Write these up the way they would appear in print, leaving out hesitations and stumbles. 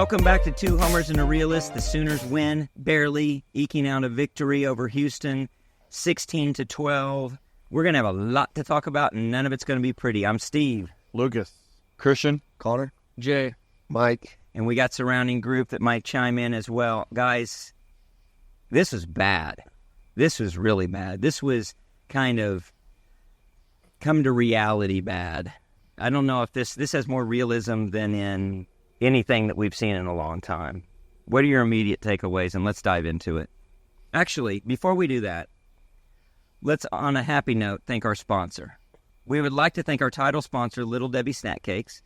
Welcome back to Two Homers and a Realist. The Sooners win, barely eking out a victory over Houston, 16-12. We're going to have a lot to talk about, and none of it's going to be pretty. I'm Steve. Lucas. Christian. Connor. Jay. Mike. And we got surrounding group that might chime in as well. Guys, this was bad. This was really bad. This was kind of come to reality bad. I don't know if this has more realism than in anything that we've seen in a long time. What are your immediate takeaways? And let's dive into it. Actually, before we do that, let's, on a happy note, thank our sponsor. We would like to thank our title sponsor, Little Debbie Snack Cakes.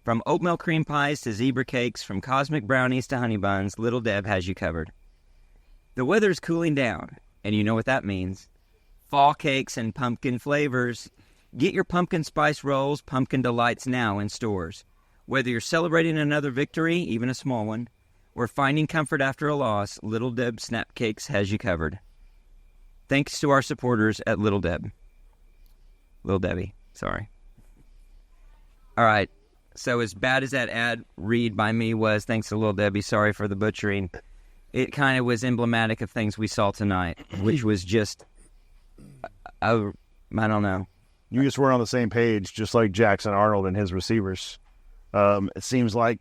From oatmeal cream pies to zebra cakes, from cosmic brownies to honey buns, Little Deb has you covered. The weather's cooling down, and you know what that means. Fall cakes and pumpkin flavors. Get your pumpkin spice rolls, pumpkin delights now in stores. Whether you're celebrating another victory, even a small one, or finding comfort after a loss, Little Deb Snap Cakes has you covered. Thanks to our supporters at Little Deb. Little Debbie, sorry. All right, so as bad as that ad read by me was, thanks to Little Debbie, sorry for the butchering, it kind of was emblematic of things we saw tonight, which was just, I don't know. You just weren't on the same page, just like Jackson Arnold and his receivers. It seems like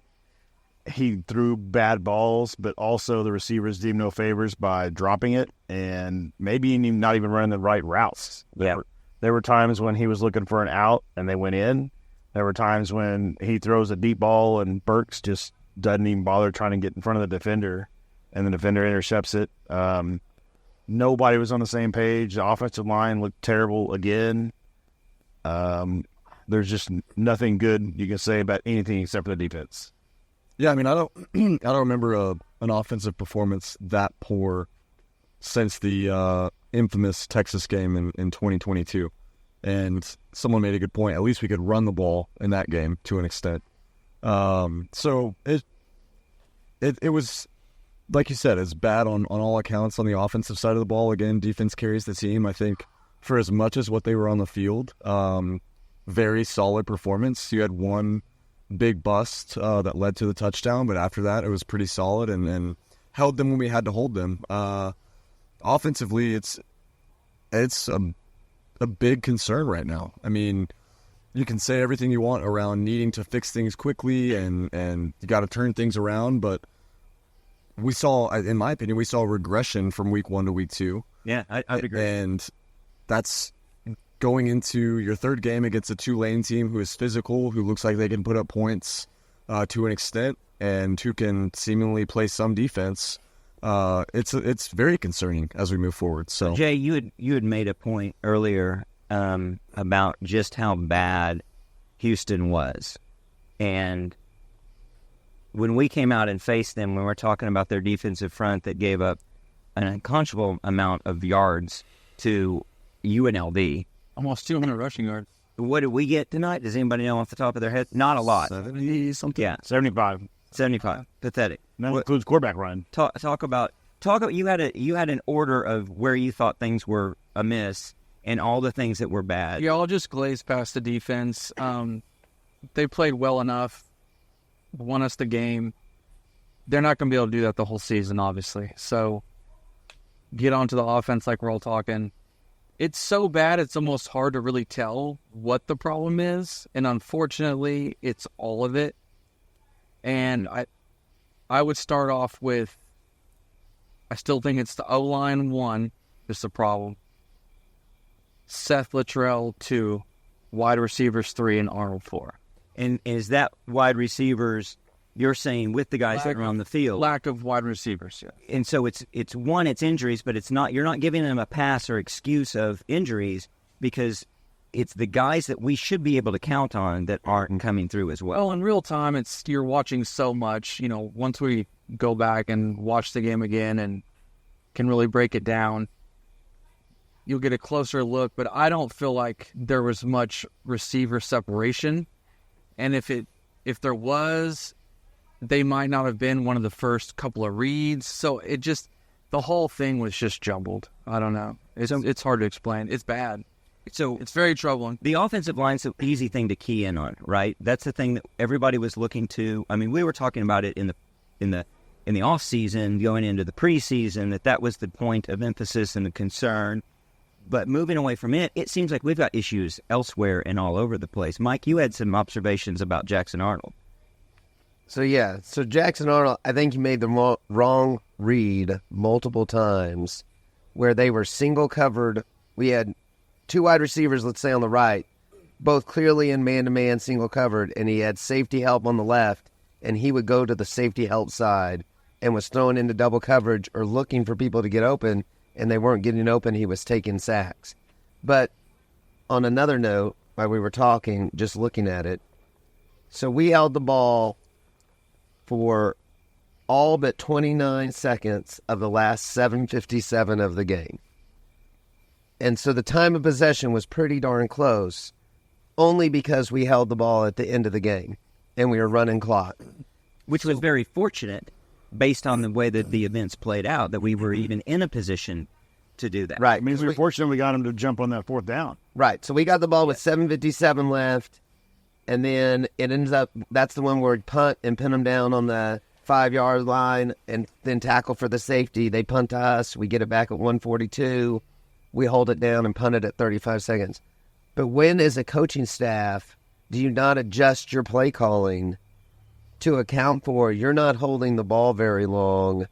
he threw bad balls, but also the receivers did him no favors by dropping it and maybe not even running the right routes. Yeah. There were times when he was looking for an out and they went in. There were times when he throws a deep ball and Burks just doesn't even bother trying to get in front of the defender, and the defender intercepts it. Nobody was on the same page. The offensive line looked terrible again. There's just nothing good you can say about anything except for the defense. Yeah, I mean, I don't remember an offensive performance that poor since the infamous Texas game in 2022. And someone made a good point. At least we could run the ball in that game to an extent. So it was, like you said, it's bad on all accounts on the offensive side of the ball. Again, defense carries the team. I think for as much as what they were on the field, very solid performance. You had one big bust that led to the touchdown, but after that, it was pretty solid and held them when we had to hold them. Offensively, it's a big concern right now. I mean, you can say everything you want around needing to fix things quickly and you got to turn things around, but we saw, in my opinion, regression from week 1 to week 2. Yeah, I'd agree. And that's going into your third game against a Tulane team who is physical, who looks like they can put up points to an extent, and who can seemingly play some defense. It's very concerning as we move forward. So, Jay, you had made a point earlier about just how bad Houston was, and when we came out and faced them, when we're talking about their defensive front that gave up an unconscionable amount of yards to UNLV. Almost 200 rushing yards. What did we get tonight? Does anybody know off the top of their head? Not a lot. 70-something? Yeah. 75. 75. Pathetic. That includes quarterback run. Talk about you had an order of where you thought things were amiss and all the things that were bad. Yeah, I'll just glaze past the defense. They played well enough, won us the game. They're not going to be able to do that the whole season, obviously. So get onto the offense like we're all talking. It's so bad, it's almost hard to really tell what the problem is. And unfortunately, it's all of it. And I would start off with, I still think it's the O-line 1 is the problem. Seth Littrell 2, wide receivers 3, and Arnold 4. And is that wide receivers, you're saying, with the guys that are on the field? Lack of wide receivers, yeah. And so it's injuries, but it's not, you're not giving them a pass or excuse of injuries because it's the guys that we should be able to count on that aren't coming through as well. Well, in real time, you're watching so much. You know, once we go back and watch the game again and can really break it down, you'll get a closer look. But I don't feel like there was much receiver separation. And if there was, they might not have been one of the first couple of reads. So the whole thing was just jumbled. I don't know. It's hard to explain. It's bad. So it's very troubling. The offensive line's the easy thing to key in on, right? That's the thing that everybody was looking to. I mean, we were talking about it in in the off season, going into the preseason, that was the point of emphasis and the concern. But moving away from it, it seems like we've got issues elsewhere and all over the place. Mike, you had some observations about Jackson Arnold. So Jackson Arnold, I think he made the wrong read multiple times where they were single covered. We had 2 wide receivers, let's say on the right, both clearly in man-to-man single covered, and he had safety help on the left, and he would go to the safety help side and was thrown into double coverage or looking for people to get open, and they weren't getting open. He was taking sacks. But on another note, while we were talking, just looking at it, so we held the ball for all but 29 seconds of the last 7:57 of the game. And so the time of possession was pretty darn close, only because we held the ball at the end of the game, and we were running clock. Which was very fortunate, based on the way that the events played out, that we were even in a position to do that. Right. It means we were fortunate we got him to jump on that 4th down. Right. So we got the ball with 7:57 left, and then it ends up, that's the one where we punt and pin them down on the 5-yard line and then tackle for the safety. They punt to us. We get it back at 142. We hold it down and punt it at 35 seconds. But when, as a coaching staff, do you not adjust your play calling to account for you're not holding the ball very long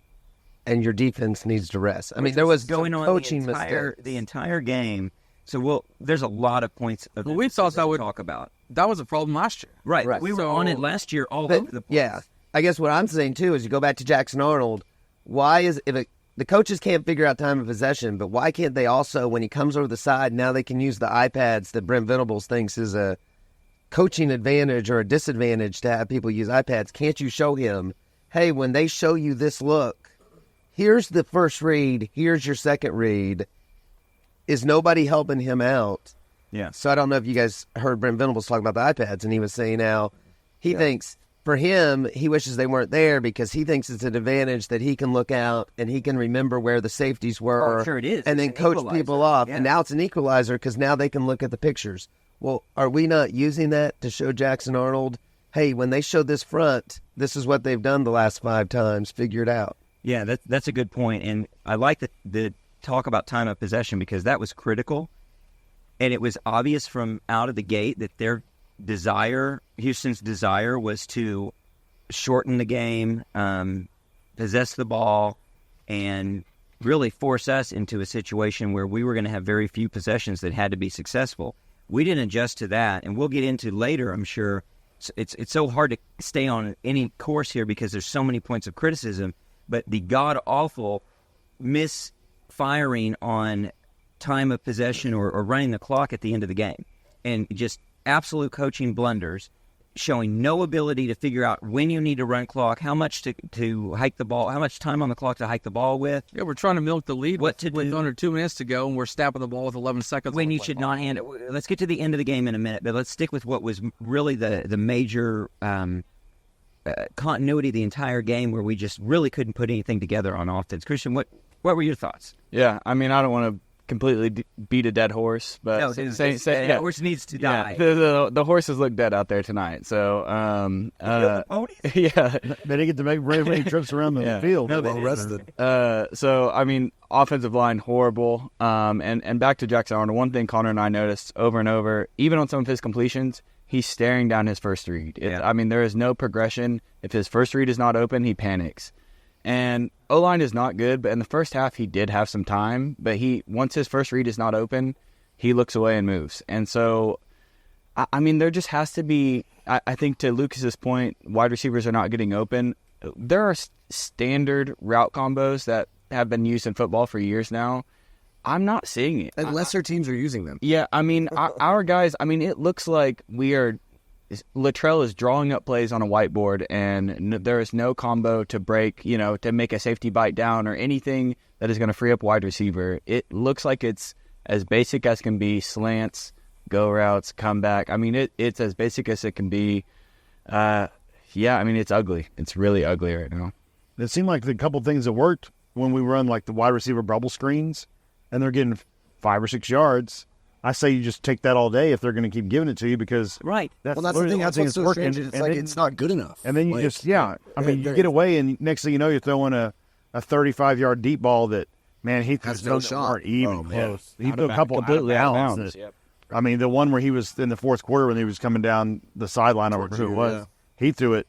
and your defense needs to rest? I mean, there was going on coaching the entire game. So there's a lot of points of we thought that would talk about. That was a problem last year. Right. We were on it last year all over the place. Yeah. I guess what I'm saying, too, is you go back to Jackson Arnold, why is the coaches can't figure out time of possession, but why can't they also, when he comes over the side, now they can use the iPads that Brent Venables thinks is a coaching advantage or a disadvantage to have people use iPads. Can't you show him, hey, when they show you this look, here's the first read, here's your second read. Is nobody helping him out? Yeah. So I don't know if you guys heard Brent Venables talk about the iPads, and he was saying how he thinks, for him, he wishes they weren't there because he thinks it's an advantage that he can look out and he can remember where the safeties were. Oh, sure it is. And then coach people off. Yeah. And now it's an equalizer because now they can look at the pictures. Well, are we not using that to show Jackson Arnold, hey, when they show this front, this is what they've done the last 5 times, figure it out? Yeah, that's a good point. And I like the talk about time of possession because that was critical. And it was obvious from out of the gate that Houston's desire was to shorten the game, possess the ball, and really force us into a situation where we were going to have very few possessions that had to be successful. We didn't adjust to that, and we'll get into later, I'm sure. It's so hard to stay on any course here because there's so many points of criticism, but the god-awful misfiring on time of possession or running the clock at the end of the game, and just absolute coaching blunders, showing no ability to figure out when you need to run clock, how much to hike the ball, how much time on the clock to hike the ball with. Yeah, we're trying to milk the lead with under 2 minutes to go, and we're snapping the ball with 11 seconds. When you should not hand it. Let's get to the end of the game in a minute, but let's stick with what was really the major continuity of the entire game, where we just really couldn't put anything together on offense. Christian, what were your thoughts? Yeah, I mean, I don't want to completely beat a dead horse, but the horse needs to die. Yeah, the horses look dead out there tonight. So, yeah, They didn't get to make very many trips around the field. Well rested. So I mean, offensive line horrible. And back to Jackson Arnold. One thing Connor and I noticed over and over, even on some of his completions, he's staring down his first read. I mean, there is no progression. If his first read is not open, he panics. And O-line is not good, but in the first half, he did have some time. But once his first read is not open, he looks away and moves. And so, I mean, there just has to be, I think to Lucas's point, wide receivers are not getting open. There are standard route combos that have been used in football for years now. I'm not seeing it. And lesser teams are using them. Yeah, I mean, our guys, I mean, it looks like Luttrell is drawing up plays on a whiteboard, and there is no combo to break, to make a safety bite down or anything that is going to free up wide receiver. It looks like it's as basic as can be: slants, go routes, comeback. I mean, it's as basic as it can be. I mean, it's ugly. It's really ugly right now. It seemed like the couple things that worked when we run like the wide receiver bubble screens, and they're getting 5 or 6 yards. I say you just take that all day if they're going to keep giving it to you because Right. that's Well, that's the thing. That's what's so strange. It's like it's not good enough. And then you Like, just I mean, you get away, and next thing you know, you're throwing a 35-yard deep ball that man he Has threw no that shot. weren't even Oh, man. close. He threw a couple completely out of bounds. Yep. I mean, the one where he was in the fourth quarter when he was coming down the sideline over who it was, he threw it.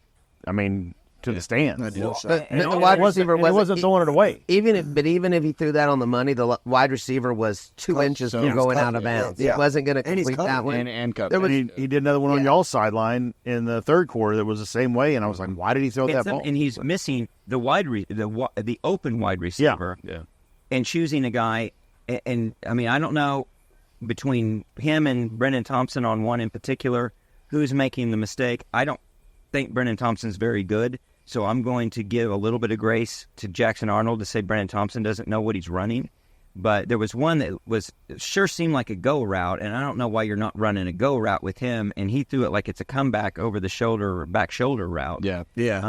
I mean, to the stands. Ideal shot. But And the it wide wasn't- receiver and it wasn't throwing it away. Even if he threw that on the money, the wide receiver was 2 inches from going out of bounds. Yeah. He wasn't going to And he's complete that covered. one. And cut. There was- And he did another one on y'all's sideline in the third quarter that was the same way, and I was like, why did he throw that ball? And he's missing the the open wide receiver. Yeah. And choosing a guy, and I mean, I don't know between him and Brendan Thompson on one in particular, who's making the mistake. I don't think Brendan Thompson's very good, so I'm going to give a little bit of grace to Jackson Arnold to say Brendan Thompson doesn't know what he's running. But there was one that sure seemed like a go route, and I don't know why you're not running a go route with him, and he threw it like it's a comeback over the shoulder or back shoulder route. Yeah. Yeah.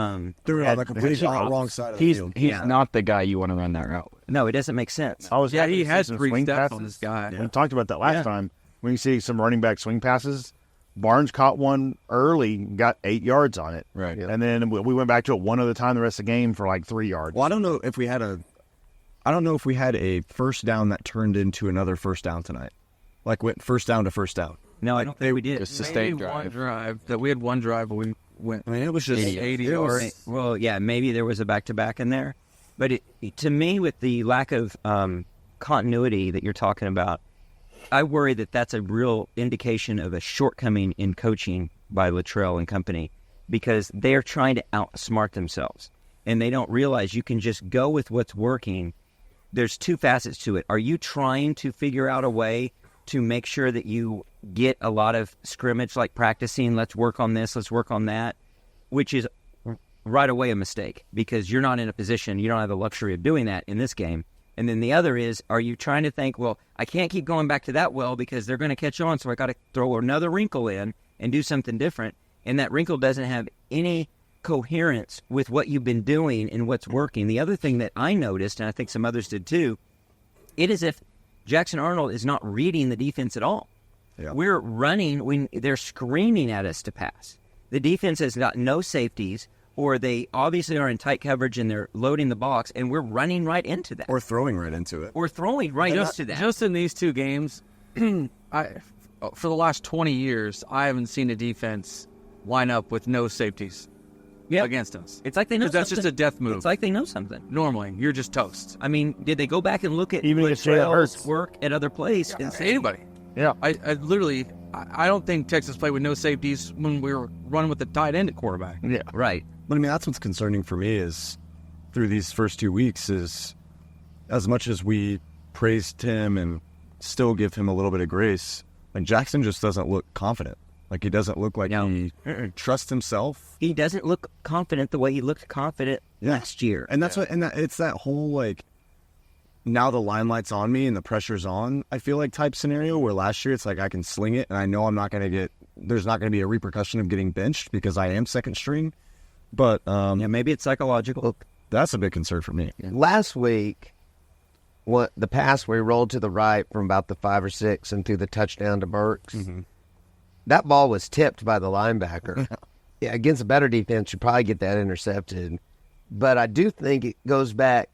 Threw it on the complete wrong side of the He's field. not the guy you want to run that route with. No, it doesn't make sense. I was Yeah, happy he to has see some 3 swing steps passes. on this guy. We talked about that last time. When you see some running back swing passes, Barnes caught one early, got 8 yards on it. Right. And then we went back to it one other time the rest of the game for like 3 yards. Well, I don't know if we had a first down that turned into another first down tonight. Like went first down to first down. No, I don't think we did. Just sustained Maybe one drive. drive that we had one drive, but we went I mean, it was just 80 it was- yards. Well, yeah, maybe there was a back-to-back in there. But to me, with the lack of continuity that you're talking about, I worry that that's a real indication of a shortcoming in coaching by Luttrell and company because they're trying to outsmart themselves. And they don't realize you can just go with what's working. There's 2 facets to it. Are you trying to figure out a way to make sure that you get a lot of scrimmage, like practicing, let's work on this, let's work on that, which is right away a mistake because you're not in a position, you don't have the luxury of doing that in this game. And then the other is, are you trying to think, well, I can't keep going back to that well because they're going to catch on, so I got to throw another wrinkle in and do something different. And that wrinkle doesn't have any coherence with what you've been doing and what's working. The other thing that I noticed, and I think some others did too, it is if Jackson Arnold is not reading the defense at all. Yeah. We're running when they're screaming at us to pass. The defense has got no safeties, or they obviously are in tight coverage and they're loading the box, and we're running right into that. or throwing right into it. Or throwing right into that. Just in these 2 games, for the last 20 years, I haven't seen a defense line up with no safeties against us. It's like they know 'Cause that's something. just a death move. It's like they know something. Normally, you're just toast. I mean, did they go back and look at Even if Jalen Luttrell's Hurts. work at other places and say, Anybody. Yeah. I literally, I don't think Texas played with no safeties when we were running with the tight end at quarterback. Yeah. right? But I mean, that's what's concerning for me is through these first 2 weeks is as much as we praised him and still give him a little bit of grace, like Jackson just doesn't look confident. Like he doesn't look like he trusts himself. He doesn't look confident the way he looked confident last year. And that's it's that whole like now the limelight's on me and the pressure's on, I feel like type scenario where last year it's like I can sling it and I know there's not going to be a repercussion of getting benched because I am second string. But Yeah, maybe it's psychological. that's a big concern for me. Last week, the pass where he rolled to the right from about the 5 or 6 and threw the touchdown to Burks, that ball was tipped by the linebacker. Yeah, against a better defense, you probably get that intercepted. But I do think it goes back.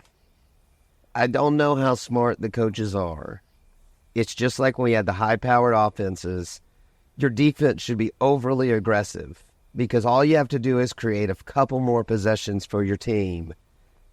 I don't know how smart the coaches are. It's just like when we had the high-powered offenses. Your defense should be overly aggressive because all you have to do is create a couple more possessions for your team,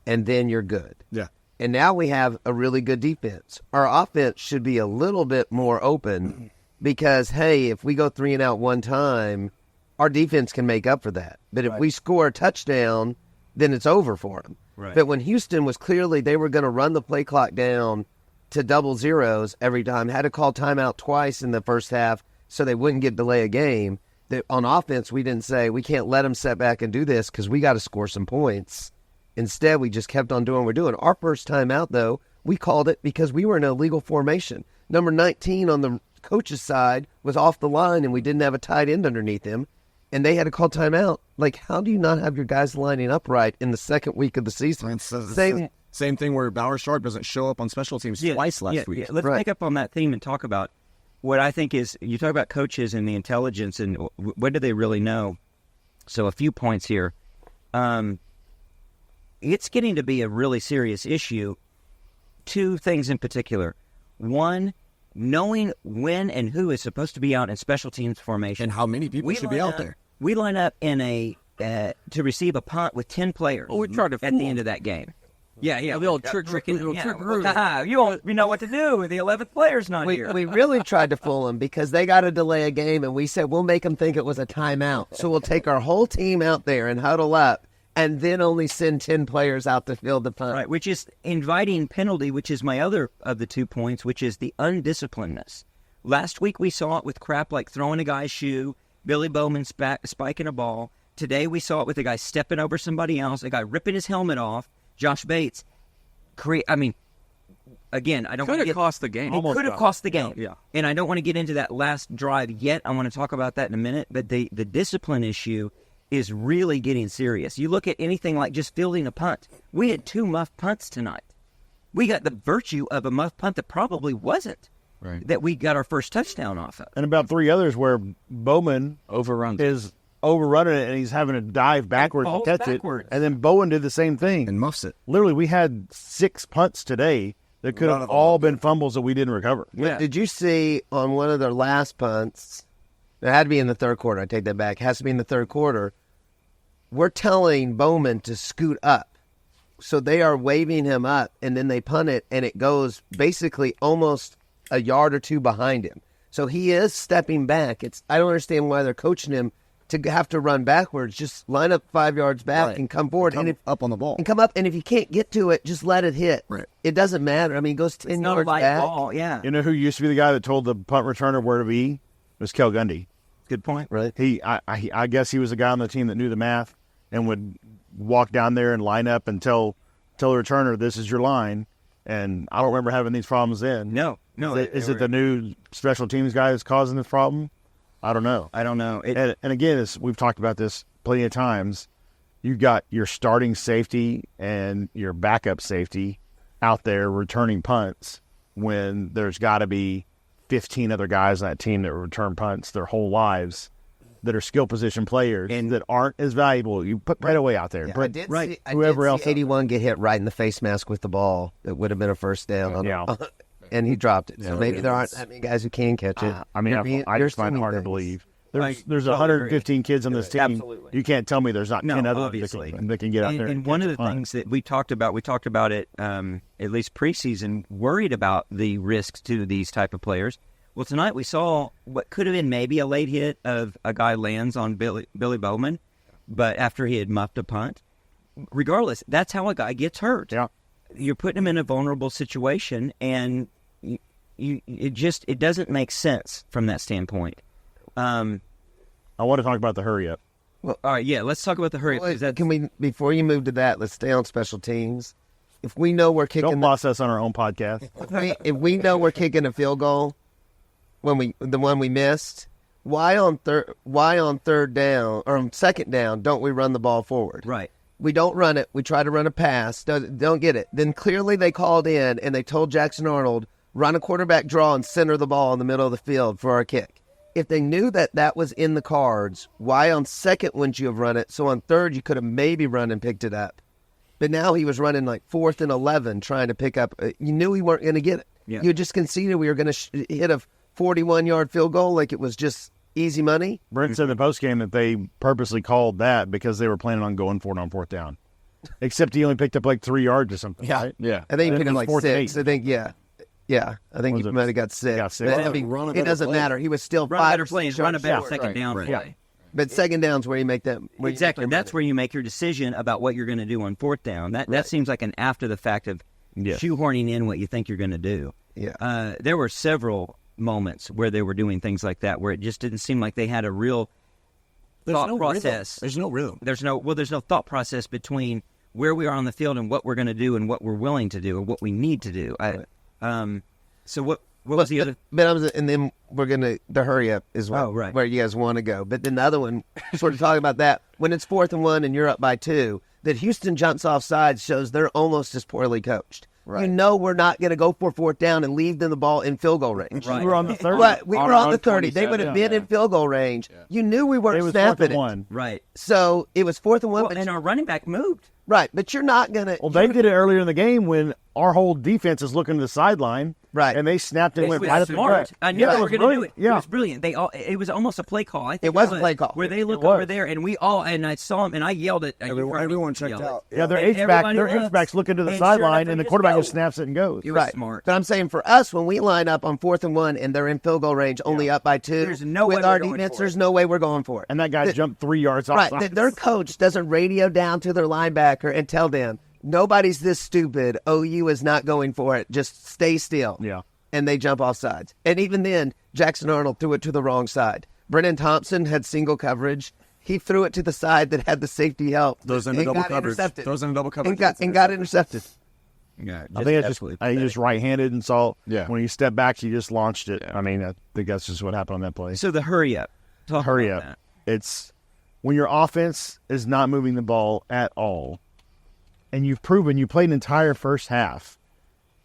and then you're good. Yeah. And now we have a really good defense. Our offense should be a little bit more open because, hey, if we go 3 and out one time, our defense can make up for that. But if we score a touchdown, then it's over for them. Right. But when Houston was clearly they were going to run the play clock down to double zeros every time, had to call timeout twice in the first half so they wouldn't get delay a game. That on offense, we didn't say we can't let them set back and do this because we got to score some points. Instead, we just kept on doing what we're doing. Our first time out, though, we called it because we were in a illegal formation. Number 19 on the coach's side was off the line, and we didn't have a tight end underneath him, and they had to call timeout. Like, how do you not have your guys lining up right in the second week of the season? Same thing where Bauer Sharp doesn't show up on special teams twice last week. Let's Right. pick up on that theme and talk about what I think is, you talk about coaches and the intelligence and what do they really know? So a few points here. It's getting to be a really serious issue. Two things in particular. One, knowing when and who is supposed to be out in special teams formation. And how many people should be out there. We line up in to receive a punt with 10 players we tried to at fool the end of that game. Yeah. The old trick You know what to do with the 11th player's not here. We really tried to fool them because they got to delay a game, and we said we'll make them think it was a timeout. So we'll take our whole team out there and huddle up, and then only send 10 players out to field the punt. Right, which is inviting penalty, which is my other of the 2 points, which is the undisciplinedness. Last week we saw it with crap like throwing a guy's shoe, Billy Bowman spiking a ball. Today we saw it with a guy stepping over somebody else, a guy ripping his helmet off. Josh Bates, again, I don't could have cost the game. It could have cost the game. Yeah. And I don't want to get into that last drive yet. I want to talk about that in a minute. But the discipline issue is really getting serious. You look at anything like just fielding a punt. We had 2 muff punts tonight. We got the virtue of a muff punt that probably wasn't. Right. That we got our first touchdown off of. And about 3 others where Bowman Overruns. is overrunning it, and he's having to dive backwards to catch it. And then Bowen did the same thing. And muffs it. Literally, we had 6 punts today that could have all been fumbles that we didn't recover. Yeah. Did you see on one of their last punts, it had to be in the third quarter, I take that back, it has to be in the third quarter, we're telling Bowman to scoot up. So they are waving him up, and then they punt it, and it goes basically almost a yard or 2 behind him. So he is stepping back. I don't understand why they're coaching him to have to run backwards. Just line up 5 yards back and come forward. Come up on the ball. And come up, and if you can't get to it, just let it hit. Right. It doesn't matter. I mean, it goes 10 It's not a yards light back. ball, yeah. You know who used to be the guy that told the punt returner where to be? It was Kel Gundy. Good point. Right. I guess he was the guy on the team that knew the math and would walk down there and line up and tell the returner, this is your line. And I don't remember having these problems then. No. Is it the new special teams guy that's causing this problem? I don't know. And again, as we've talked about this plenty of times, you've got your starting safety and your backup safety out there returning punts when there's got to be 15 other guys on that team that return punts their whole lives that are skill position players and that aren't as valuable. You put Petaway out there. Yeah, I did see whoever else 81 get hit right in the face mask with the ball. That would have been a first down. And he dropped it. So maybe there aren't that many guys who can catch it. I just find it hard to believe. There's 115 kids on this team. Absolutely. You can't tell me there's not 10 others obviously. that can get out there. And one of the things that we talked about it at least preseason, worried about the risks to these type of players. Well, tonight we saw what could have been maybe a late hit of a guy lands on Billy Bowman, but after he had muffed a punt. Regardless, that's how a guy gets hurt. Yeah. You're putting him in a vulnerable situation, and it doesn't make sense from that standpoint. I want to talk about the hurry up. Well, all right, yeah, let's talk about the hurry up. Can we, before you move to that, let's stay on special teams. If we know we're kicking, don't boss us on our own podcast. If we know we're kicking a field goal, the one we missed, why on third down or on second down don't we run the ball forward? Right. We don't run it. We try to run a pass. Don't get it. Then clearly they called in and they told Jackson Arnold, run a quarterback draw and center the ball in the middle of the field for our kick. If they knew that was in the cards, why on second wouldn't you have run it? So on third you could have maybe run and picked it up. But now he was running like 4th and 11 trying to pick up. You knew we weren't going to get it. Yeah. You just conceded we were going to hit a 41-yard field goal like it was just easy money. Brent said in the postgame that they purposely called that because they were planning on going for it on 4th down. Except he only picked up like 3 yards or something. Yeah. Right? Yeah. I think he picked it up was like 6. 4th and 8. I think, yeah. I think he might have got 6. Yeah, 6. But, I mean, it doesn't matter. He was still Run 5 better plays, run a better second down play. Yeah. But second down's where you make that. Exactly. That's where you make your decision about what you're going to do on 4th down. That seems like an after the fact of shoehorning in what you think you're going to do. Yeah. There were several moments where they were doing things like that where it just didn't seem like they had a real thought process. There's no rhythm. There's no thought process between where we are on the field and what we're going to do and what we're willing to do and what we need to do. So what was the other? And then we're gonna the hurry up is where you guys want to go. But then the other one, sort of talking about that when it's 4th and 1 and you're up by 2, that Houston jumps off sides shows they're almost as poorly coached. you know we're not going to go for fourth down and leave them the ball in field goal range. We were on the 30. Right, we were on the 30. 27, They would have been yeah. in field goal range. You knew we weren't It was snapping 4th and 1. Right. So it was 4th and 1. Well, but and our running back moved. right, but you're not going to. Well, they did it earlier in the game when our whole defense is looking to the sideline. Right. And they snapped and It went was right up the smart. gut. I knew Yeah, they it were was going to do brilliant. it. Yeah. It was brilliant. It was almost a play call. I think It was a play call. where they look was. over there, and we all and I saw him, and I yelled at Everyone checked out. Yeah, their And H-back, everybody their looks, H-back's looking to the and sure sideline, enough, and the they quarterback just just go. snaps it and goes. It was Right. smart. But I'm saying for us, when we line up on 4th and 1 and they're in field goal range, only up by 2, There's no with way our we're going defense, for it. there's no way we're going for it. And that guy jumped 3 yards Right. outside. Their coach doesn't radio down to their linebacker and tell them, nobody's this stupid. OU is not going for it. Just stay still. Yeah. And they jump off sides. And even then, Jackson Arnold threw it to the wrong side. Brennan Thompson had single coverage. He threw it to the side that had the safety help. Those in and double got coverage. intercepted. Those in double coverage. And got intercepted. Yeah, I think it's just he just right-handed and saw Yeah. when he stepped back, he just launched it. I mean, I think that's just what happened on that play. So the hurry up. Talk Hurry about up. that. It's when your offense is not moving the ball at all, and you've proven you played an entire first half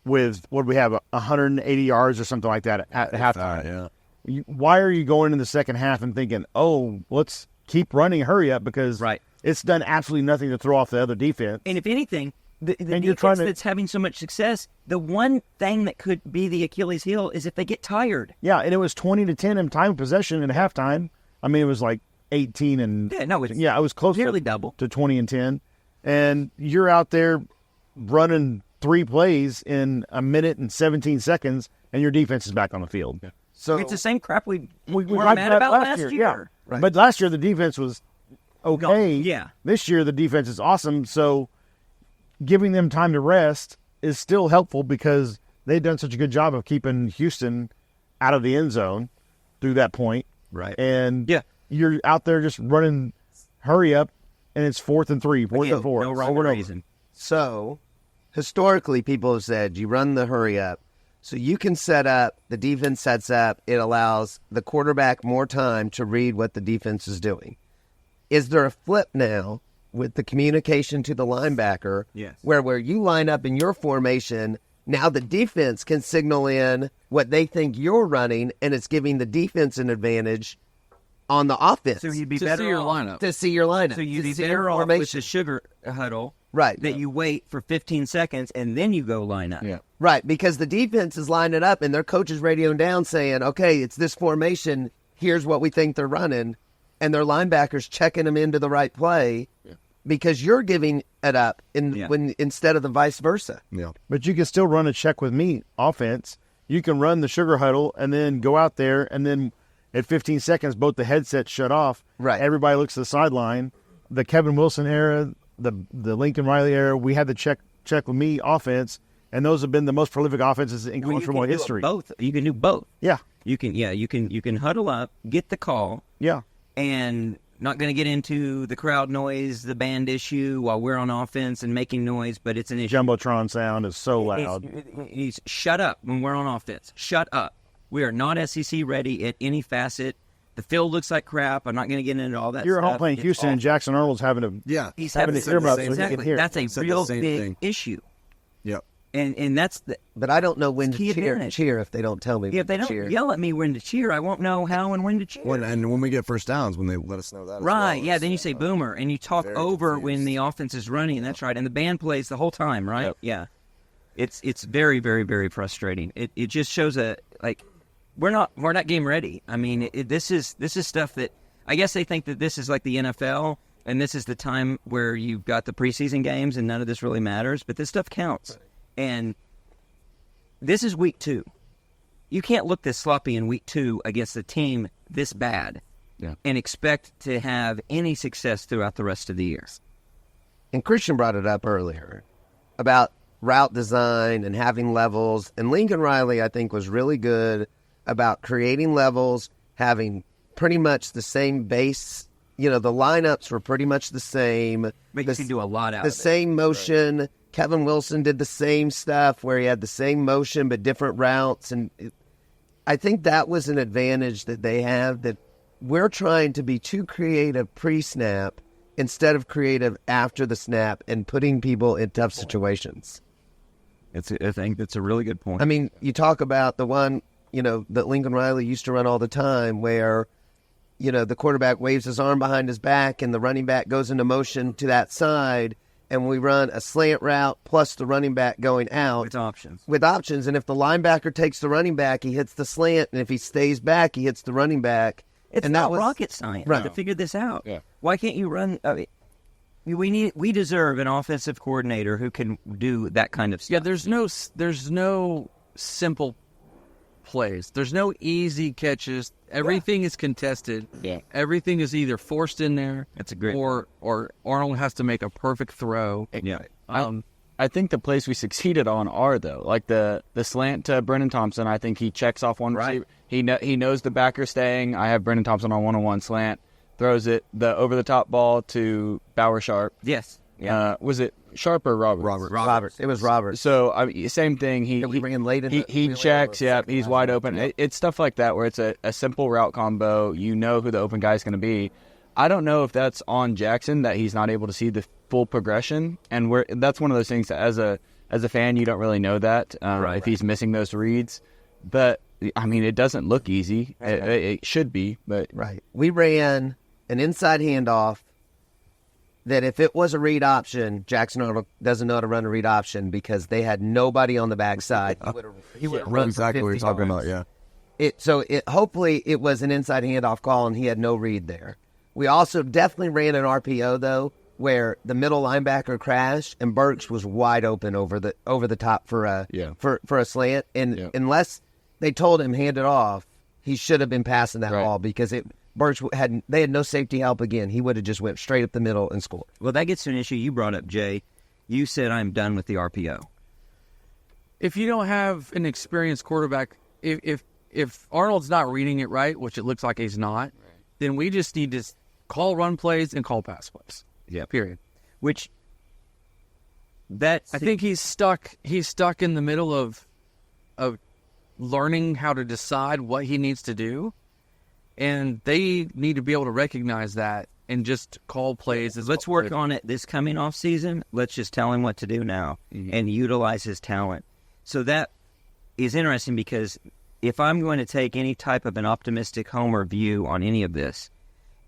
with what do we have 180 yards or something like that at halftime. Yeah. Why are you going in the second half and thinking, oh, let's keep running, hurry up, because Right. it's done absolutely nothing to throw off the other defense. And if anything, the And you're defense trying to- that's having so much success, the one thing that could be the Achilles heel is if they get tired. Yeah, and it was 20-10 in time of possession at halftime. I mean, it was like 18 and Yeah, no, it's it was close nearly to, double. to 20 and 10. And you're out there running 3 plays in a minute and 17 seconds, and your defense is back on the field. So It's the same crap we were got mad that about last year. Yeah. Right. But last year the defense was okay. Yeah. This year the defense is awesome. So giving them time to rest is still helpful because they've done such a good job of keeping Houston out of the end zone through that point. Right. And Yeah. you're out there just running hurry up, and it's 4th and 3, 4th and 4. No rhyme over or and over. reason. So, historically, people have said you run the hurry up. So you can set up, the defense sets up, it allows the quarterback more time to read what the defense is doing. Is there a flip now with the communication to the linebacker Yes. where you line up in your formation, now the defense can signal in what they think you're running, and it's giving the defense an advantage on the offense So you'd be To better see your off. lineup. to see your lineup. So you'd to be see your better off with the formation. sugar huddle. Right. That you wait for 15 seconds and then you go line up. Yeah. Right, because the defense is lining up and their coach is radioing down saying, okay, it's this formation. Here's what we think they're running. And their linebackers checking them into the right play because you're giving it up when instead of the vice versa. Yeah. But you can still run a check with me offense. You can run the sugar huddle and then go out there, and then at 15 seconds, both the headsets shut off. Right. Everybody looks to the sideline. The Kevin Wilson era, the Lincoln Riley era, we had the check with me offense, and those have been the most prolific offenses in Well, college you football can do it history. both. You can do both. Yeah. You can huddle up, get the call, Yeah. and not going to get into the crowd noise, the band issue while we're on offense and making noise, but it's an issue. Jumbotron sound is so loud. He's shut up when we're on offense. Shut up. We are not SEC ready at any facet. The field looks like crap. I'm not going to get into all that You're at stuff. home playing It's Houston, and awful. Jackson Arnold's having a He's having having his earbuds so he can exactly. hear. That's a Said the real same big thing. issue. Yep. And that's the But I don't know when It's to key cheer, advantage. if they don't tell me if they when to don't cheer. yell at me when to cheer, I won't know how and when to cheer. And when we get first downs, when they let us know that. as Right, well, yeah. it's, Then you say boomer, and you talk very over confused. when the offense is running, and that's right. And the band plays the whole time, right? Yep. Yeah. It's very, very, very frustrating. It just shows we're not game ready. I mean, this is stuff that I guess they think that this is like the NFL, and this is the time where you've got the preseason games, and none of this really matters. But this stuff counts, and this is week 2. You can't look this sloppy in week 2 against a team this bad, and expect to have any success throughout the rest of the year. And Christian brought it up earlier about route design and having levels. And Lincoln Riley, I think, was really good about creating levels, having pretty much the same base. You know, the lineups were pretty much the same. But you can do a lot out The of it. same motion. Right. Kevin Wilson did the same stuff where he had the same motion but different routes. And I think that was an advantage that they have, that we're trying to be too creative pre-snap instead of creative after the snap and putting people in tough situations. I think that's a really good point. I mean, you talk about the one, that Lincoln Riley used to run all the time where, the quarterback waves his arm behind his back and the running back goes into motion to that side, and we run a slant route plus the running back going out. With options. And if the linebacker takes the running back, he hits the slant, and if he stays back, he hits the running back. It's not rocket science to figure this out. Yeah. Why can't you run? We deserve an offensive coordinator who can do that kind of stuff. Yeah, there's no simple plays. There's no easy catches. Everything is contested. Yeah. Everything is either forced in there. That's a great or Arnold has to make a perfect throw. Yeah. I think the plays we succeeded on are, though, like the slant to Brennan Thompson. I think he checks off one receiver. He knows the backer staying. I have Brennan Thompson on one-on-one slant. Throws it the over-the-top ball to Bauer Sharp. Yes. Yeah. Was it Sharp or Roberts? Robert. It was Robert. So same thing. He ran late. He checks. Yeah, he's wide open. It's stuff like that where it's a simple route combo. You know who the open guy is going to be. I don't know if that's on Jackson that he's not able to see the full progression, and that's one of those things that as a fan you don't really know that if he's missing those reads. But I mean, it doesn't look easy. It should be, but we ran an inside handoff that if it was a read option, Jackson Arnold doesn't know how to run a read option because they had nobody on the backside. He would have run exactly what you're talking about, yeah. Hopefully it was an inside handoff call and he had no read there. We also definitely ran an RPO though, where the middle linebacker crashed and Burks was wide open over the top for a slant. And unless they told him hand it off, he should have been passing that ball because Burks had no safety help again. He would have just went straight up the middle and scored. Well, that gets to an issue you brought up, Jay. You said I'm done with the RPO. If you don't have an experienced quarterback, if Arnold's not reading it right, which it looks like he's not, then we just need to call run plays and call pass plays. Yeah. Period. Which I think he's stuck in the middle of learning how to decide what he needs to do. And they need to be able to recognize that and just call plays. Let's work on it this coming off season. Let's just tell him what to do now and utilize his talent. So that is interesting because if I'm going to take any type of an optimistic homer view on any of this,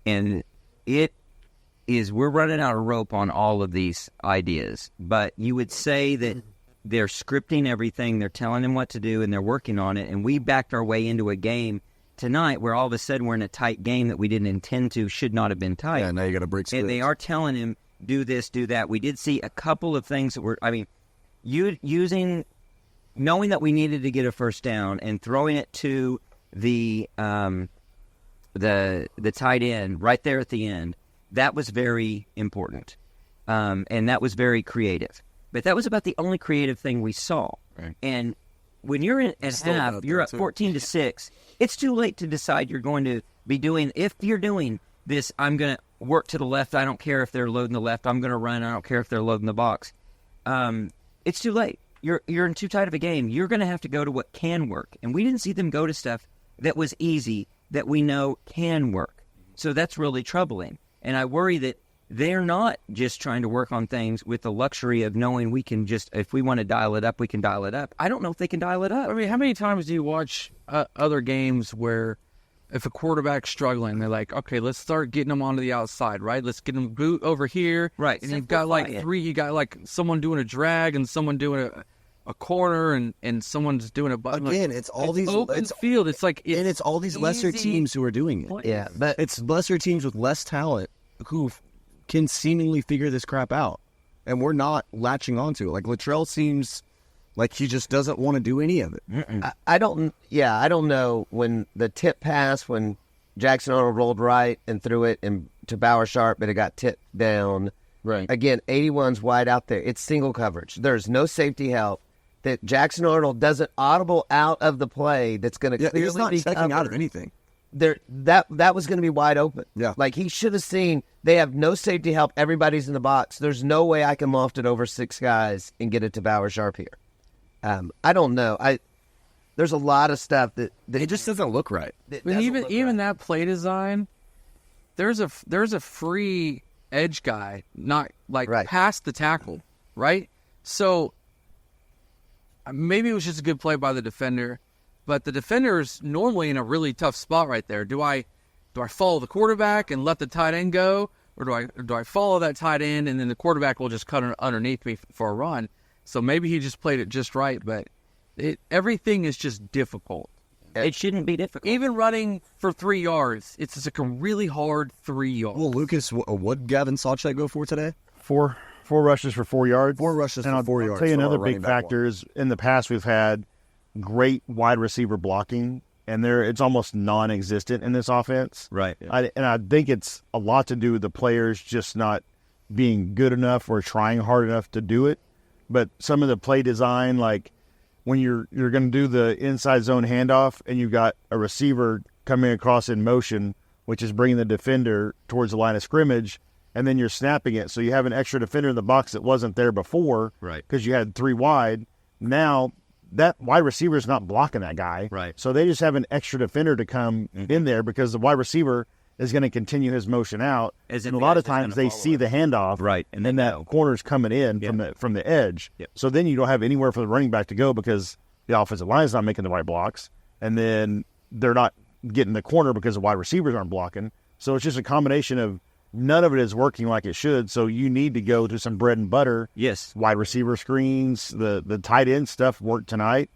and we're running out of rope on all of these ideas, but you would say that they're scripting everything, they're telling him what to do, and they're working on it, and we backed our way into a game tonight where all of a sudden we're in a tight game that we didn't intend to, should not have been tight. Yeah, now you got to break scripts. And they are telling him, do this, do that. We did see a couple of things that were, knowing that we needed to get a first down and throwing it to the tight end right there at the end, that was very important. And that was very creative. But that was about the only creative thing we saw. Right. And when you're at half, you're up 14-6. It's too late to decide you're going to be doing. If you're doing this, I'm going to work to the left. I don't care if they're loading the left. I'm going to run. I don't care if they're loading the box. It's too late. You're in too tight of a game. You're going to have to go to what can work. And we didn't see them go to stuff that was easy that we know can work. So that's really troubling. And I worry that they're not just trying to work on things with the luxury of knowing we can just, if we want to dial it up, we can dial it up. I don't know if they can dial it up. I mean, how many times do you watch other games where if a quarterback's struggling, they're like, okay, let's start getting them onto the outside, right? Let's get them boot over here. Right. And you've got like you got like someone doing a drag and someone doing a corner and someone's doing a button. Again, it's all these open field. It's like and it's all these lesser teams who are doing it. Yeah, but It's lesser teams with less talent who can seemingly figure this crap out, and we're not latching onto it. Like Luttrell seems like he just doesn't want to do any of it. I don't know when the tip pass when Jackson Arnold rolled right and threw it to Bauer Sharp, but it got tipped down. Right. Again, 81's wide out there. It's single coverage. There's no safety help. That Jackson Arnold doesn't audible out of the play that's going to clearly he's not be checking covered. out of anything. That was going to be wide open. Yeah. Like he should have seen they have no safety help. Everybody's in the box. There's no way I can loft it over six guys and get it to Bauer Sharp here. I don't know. There's a lot of stuff that It just doesn't look right. Even that play design, there's a free edge guy not like Right. past the tackle, right? So maybe it was just a good play by the defender, but the defender is normally in a really tough spot right there. Do I follow the quarterback and let the tight end go, or do I follow that tight end and then the quarterback will just cut underneath me for a run? So maybe he just played it just right, but everything is just difficult. It shouldn't be difficult. Even running for 3 yards, it's just like a really hard 3 yards. Well, Lucas, what did Gavin Sawchek go for today? Four rushes for 4 yards. 4 rushes and for I'll, 4 I'll yards. tell you for our another running big back factor is in the past we've had great wide receiver blocking, and it's almost non-existent in this offense. Right. And I think it's a lot to do with the players just not being good enough or trying hard enough to do it. But some of the play design, like when you're going to do the inside zone handoff and you've got a receiver coming across in motion, which is bringing the defender towards the line of scrimmage, and then you're snapping it. So you have an extra defender in the box that wasn't there before, Right. Because you had 3 wide. Now that wide receiver is not blocking that guy. Right. So they just have an extra defender to come in there because the wide receiver is going to continue his motion out. As if And a the lot guy's of just gonna times they follow see it. the handoff. Right, and And they that know. corner's coming in from the edge. Yep. So then you don't have anywhere for the running back to go because the offensive line is not making the right blocks. And then they're not getting the corner because the wide receivers aren't blocking. So it's just a combination of none of it is working like it should. So you need to go to some bread and butter. Yes. Wide receiver screens, the tight end stuff worked tonight.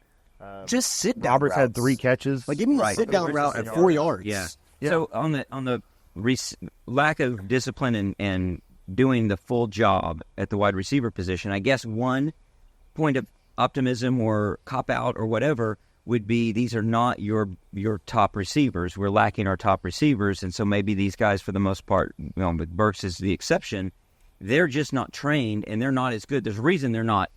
Just sit down. Roberts had routes. 3 catches. Like, give him a Right. sit down route at 4 yards. Yeah. So on the lack of discipline and doing the full job at the wide receiver position, I guess one point of optimism or cop out or whatever would be these are not your top receivers. We're lacking our top receivers, and so maybe these guys, for the most part, but Burks is the exception. They're just not trained, and they're not as good. There's a reason they're not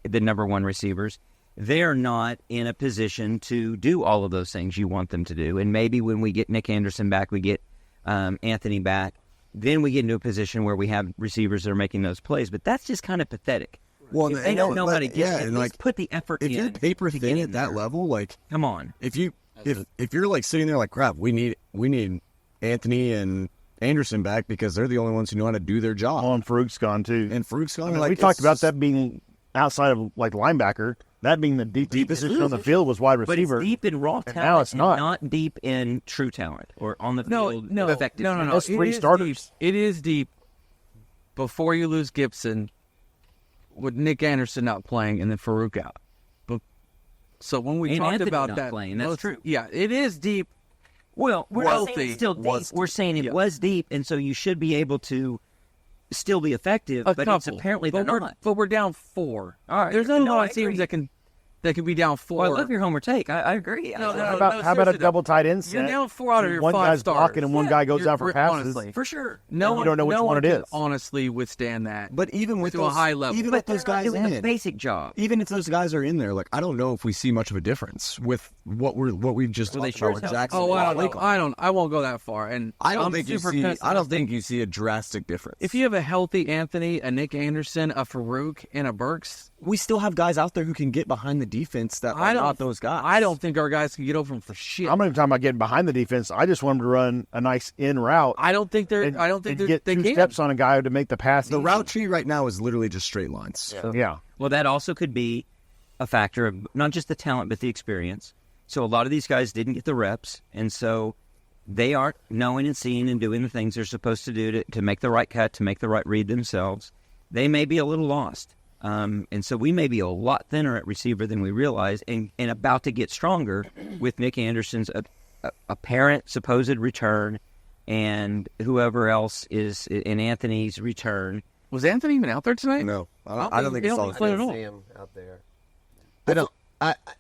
the number one receivers. They're not in a position to do all of those things you want them to do. And maybe when we get Nick Anderson back, we get Anthony back, then we get into a position where we have receivers that are making those plays. But that's just kind of pathetic. Well, If they don't know how to get it, and at least put the effort if in. you're paper to thin get at that there. level, like Come on. if you're like sitting there like crap, we need Anthony and Anderson back because they're the only ones who know how to do their job. and Farouk's gone too. And Farouk's gone. we talked about that being outside of like linebacker. That being the deepest position on the field was wide But receiver. it's deep in raw talent. now it's not. Not deep in true talent or on the field effective. No. That's 3 starters. It is deep before you lose Gibson with Nick Anderson not playing and then Farouk out. But so when we And talked Anthony about not that, playing, that's true. Yeah, it is deep. Well, we're not saying Wealthy it's still deep. was We're saying it Yeah. was deep, and so you should be able to still be effective. A but couple. it's apparently they're but not. But we're down 4. All right. There's not a No, lot I of teams agree. that can be down 4. Well, I love your homer take. I agree. No, how about a seriously, double tight end set? You're down 4 out of your One 5 guy's stars. blocking and one guy goes out for passes. Honestly, For sure. no You one, don't know which no one it can is. honestly withstand that. But even with To a those, high level. even But with those they're not guys doing the in, basic job. even if those guys are in there, like I don't know if we see much of a difference with what we've just Well, they talked sure about with as hell- Jackson. Oh, I and don't know. I won't go that far. And I don't I'm think you super see. I don't pessimistic. think you see a drastic difference. If you have a healthy Anthony, a Nick Anderson, a Farouk, and a Burks, we still have guys out there who can get behind the defense that are not those guys. I don't think our guys can get over them for shit. I'm not even talking about getting behind the defense. I just want them to run a nice in route. I don't think they're. and, I don't think and they're, get they 2 can. steps on a guy to make the pass. The easy. route tree right now is literally just straight lines. Yeah. Well, that also could be a factor of not just the talent, but the experience. So a lot of these guys didn't get the reps, and so they aren't knowing and seeing and doing the things they're supposed to do to make the right cut, to make the right read themselves. They may be a little lost. And so we may be a lot thinner at receiver than we realize and about to get stronger with Nick Anderson's apparent supposed return and whoever else is in Anthony's return. Was Anthony even out there tonight? No, I don't think he it's don't all. play at all. See him out there.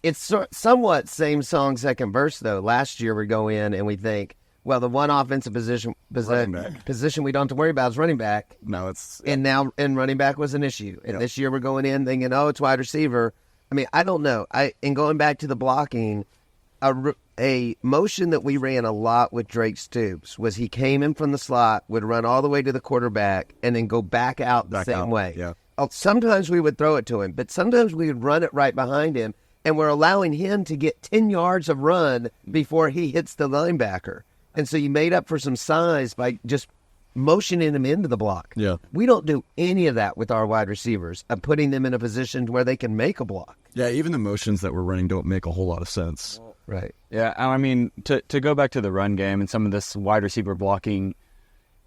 It's somewhat same song, second verse though. Last year we go in and we think, well, the one offensive position we don't have to worry about is running back. No, it's And now running back was an issue. And this year we're going in thinking, oh, it's wide receiver. I mean, I don't know. And going back to the blocking, a motion that we ran a lot with Drake Stoops was he came in from the slot, would run all the way to the quarterback, and then go back out the same way. Yeah. Sometimes we would throw it to him, but sometimes we would run it right behind him, and we're allowing him to get 10 yards of run before he hits the linebacker. And so you made up for some size by just motioning him into the block. Yeah. We don't do any of that with our wide receivers of putting them in a position where they can make a block. Yeah, even the motions that we're running don't make a whole lot of sense. Right. Yeah, I mean, to go back to the run game and some of this wide receiver blocking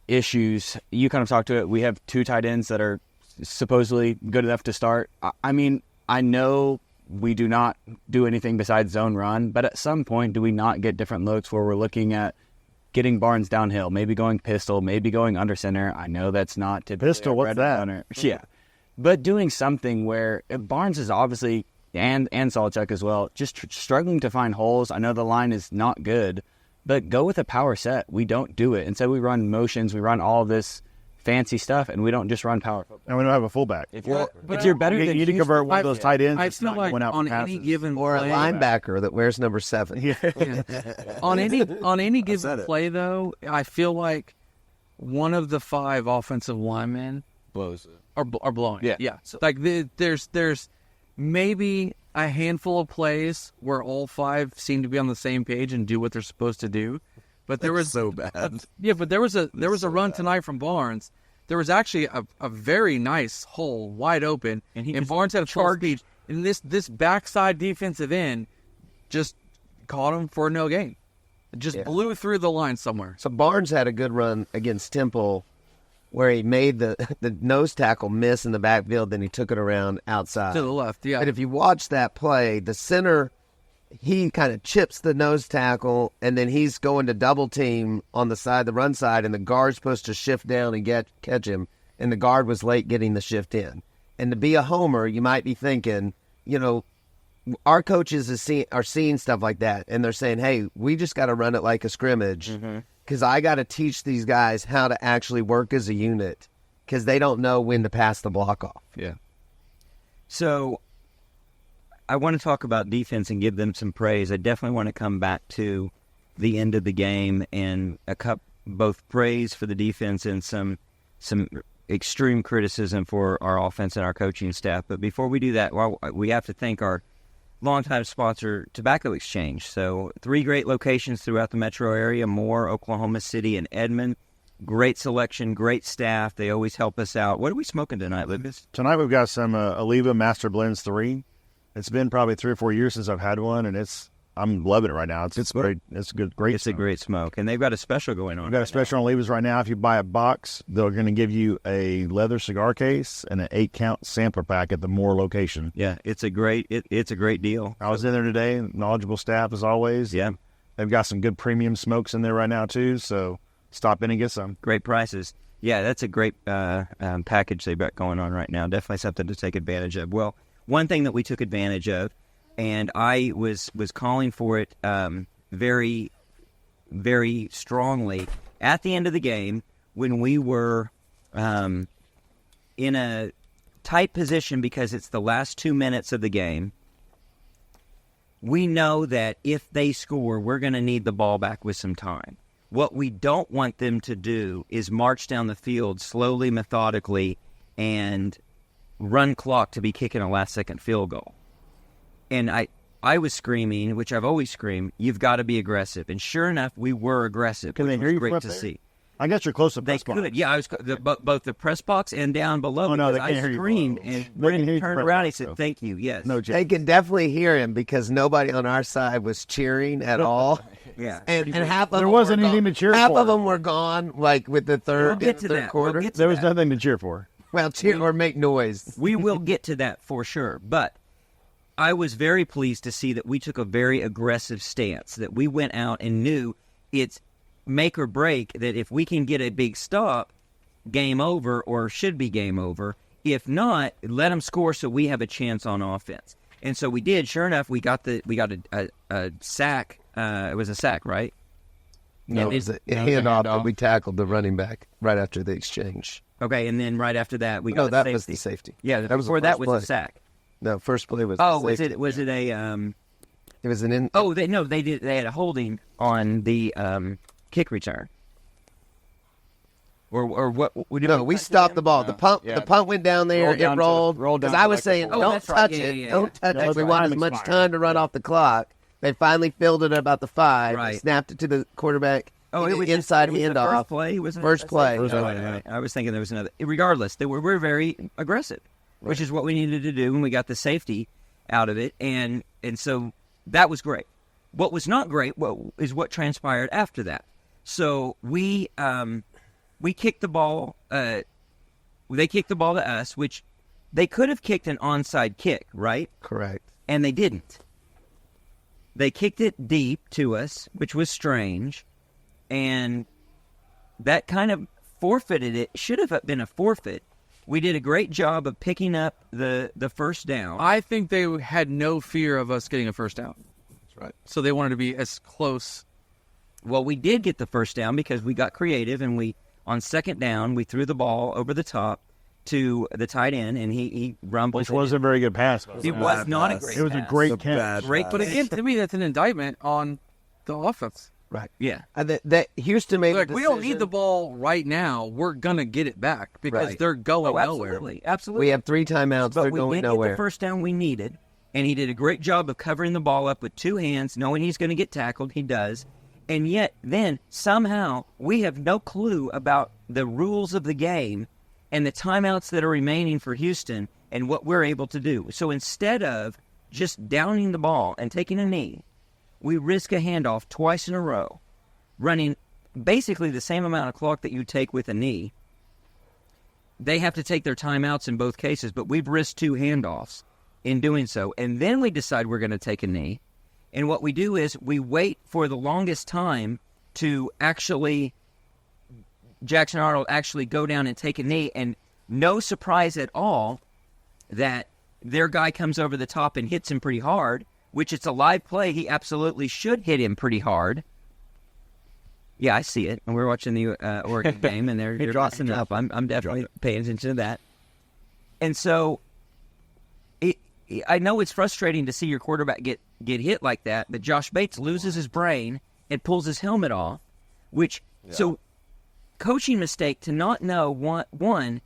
issues, you kind of talked to it. We have 2 tight ends that are supposedly good enough to start. I mean, I know we do not do anything besides zone run, but at some point, do we not get different looks where we're looking at getting Barnes downhill, maybe going pistol, maybe going under center? I know that's not typically Pistol, what's that? runner. Yeah. But doing something where Barnes is obviously, and Solchuk as well, just struggling to find holes. I know the line is not good, but go with a power set. We don't do it. Instead, we run motions, we run all this fancy stuff, and we don't just run power football. And we don't have a fullback. If you're better You than need to convert one of those tight ends. I that's feel not like going out on for any passes. given Or a play, linebacker that wears number 7. on any given said it. play, though, I feel like one of the 5 offensive linemen blows it. are blowing. Yeah. Yeah. So, like there's maybe a handful of plays where all 5 seem to be on the same page and do what they're supposed to do. But there was so bad. Yeah, but there was a run tonight from Barnes. There was actually a very nice hole wide open, and Barnes had a full speed. And this backside defensive end just caught him for no gain. It just blew through the line somewhere. So Barnes had a good run against Temple where he made the nose tackle miss in the backfield, then he took it around outside. To the left, yeah. But if you watch that play, the center, he kind of chips the nose tackle, and then he's going to double team on the side, the run side, and the guard's supposed to shift down and catch him, and the guard was late getting the shift in. And to be a homer, you might be thinking, our coaches are seeing stuff like that, and they're saying, hey, we just got to run it like a scrimmage because I got to teach these guys how to actually work as a unit because they don't know when to pass the block off. Yeah. So I want to talk about defense and give them some praise. I definitely want to come back to the end of the game and both praise for the defense and some extreme criticism for our offense and our coaching staff. But before we do that, we have to thank our longtime sponsor, Tobacco Exchange. So 3 great locations throughout the metro area, Moore, Oklahoma City, and Edmond. Great selection, great staff. They always help us out. What are we smoking tonight, Lucas? Tonight we've got some Oliva Master Blends 3. It's been probably 3 or 4 years since I've had one, and I'm loving it right now. It's great. It's good. Great. It's a great smoke, and they've got a special going on. We've got a special on Olivas right now. If you buy a box, they're going to give you a leather cigar case and an 8-count sampler pack at the Moore location. Yeah, it's a great deal. I was in there today. Knowledgeable staff as always. Yeah, they've got some good premium smokes in there right now too. So stop in and get some. Great prices. Yeah, that's a great package they've got going on right now. Definitely something to take advantage of. Well, one thing that we took advantage of, and I was calling for it very, very strongly at the end of the game when we were in a tight position because it's the last 2 minutes of the game. We know that if they score, we're going to need the ball back with some time. What we don't want them to do is march down the field slowly, methodically, and run clock to be kicking a last-second field goal. And I was screaming, which I've always screamed, you've got to be aggressive. And sure enough, we were aggressive. Can they hear you great from to up there? see. I guess you're close to They press box. could. Yeah, I was both the press box and down below. Oh, no, because they can't I hear you. screamed, and They can hear Brent you turned from around. He press said, box, "Thank you." Yes. No joke. They can definitely hear him because nobody on our side was cheering at all. Yeah. And half of There them wasn't were anything gone. to cheer half for. of them were gone, like with the We'll get to third that. quarter. We'll get to There was that. nothing to cheer for. Well, cheer or make noise. We will get to that for sure. But I was very pleased to see that we took a very aggressive stance, that we went out and knew it's make or break, that if we can get a big stop, game over or should be game over. If not, let them score so we have a chance on offense. And so we did. Sure enough, we got a sack. It was a sack, right? No, it was a handoff that we tackled the running back right after the exchange. Okay, and then right after that, we No, got that a was safety. the safety. Yeah, That was the before that first was play. a sack. No, first play was Oh, the was safety. it a It was an in. Oh, they had a holding on the kick return. Or what? No, we stopped the ball. The punt went down there. Rolled down it rolled. rolled down Because I to was like saying, the don't that's right. touch Yeah, it. yeah, yeah. Don't touch No, it. it's We want as time much expired. time to run off the clock. They finally filled it at about the 5. Right. Snapped it to the quarterback. Oh, it was inside it was the handoff. first play. Was it? First play. Oh, right. I was thinking there was another. Regardless, we were very aggressive, which is what we needed to do when we got the safety out of it, and so that was great. What was not great is what transpired after that. So we kicked the ball. They kicked the ball to us, which they could have kicked an onside kick, right? Correct. And they didn't. They kicked it deep to us, which was strange, and that kind of forfeited it. Should have been a forfeit. We did a great job of picking up the first down. I think they had no fear of us getting a first down. That's right. So they wanted to be as close. Well, we did get the first down because we got creative, and on second down, we threw the ball over the top to the tight end, and he rumbled. Which wasn't a very good pass. It was not a great It was a pass. great catch. Great But again, to me, that's an indictment on the offense. Right. Yeah. That Houston made Look, a we don't need decision. the ball right now. We're going to get it back because Right. they're going nowhere. Absolutely. Absolutely. We have 3 timeouts. But They're we going didn't get nowhere. the first down we needed, and he did a great job of covering the ball up with 2 hands, knowing he's going to get tackled. He does. And yet, then, somehow, we have no clue about the rules of the game and the timeouts that are remaining for Houston and what we're able to do. So instead of just downing the ball and taking a knee, we risk a handoff twice in a row, running basically the same amount of clock that you take with a knee. They have to take their timeouts in both cases, but we've risked 2 handoffs in doing so. And then we decide we're going to take a knee. And what we do is we wait for the longest time to actually, Jackson Arnold actually go down and take a knee. And no surprise at all that their guy comes over the top and hits him pretty hard, which it's a live play. He absolutely should hit him pretty hard. Yeah, I see it. And we're watching the Oregon game, and they're dropping up. I'm definitely paying attention to that. And so I know it's frustrating to see your quarterback get hit like that, but Josh Bates loses his brain and pulls his helmet off, so coaching mistake to not know, one,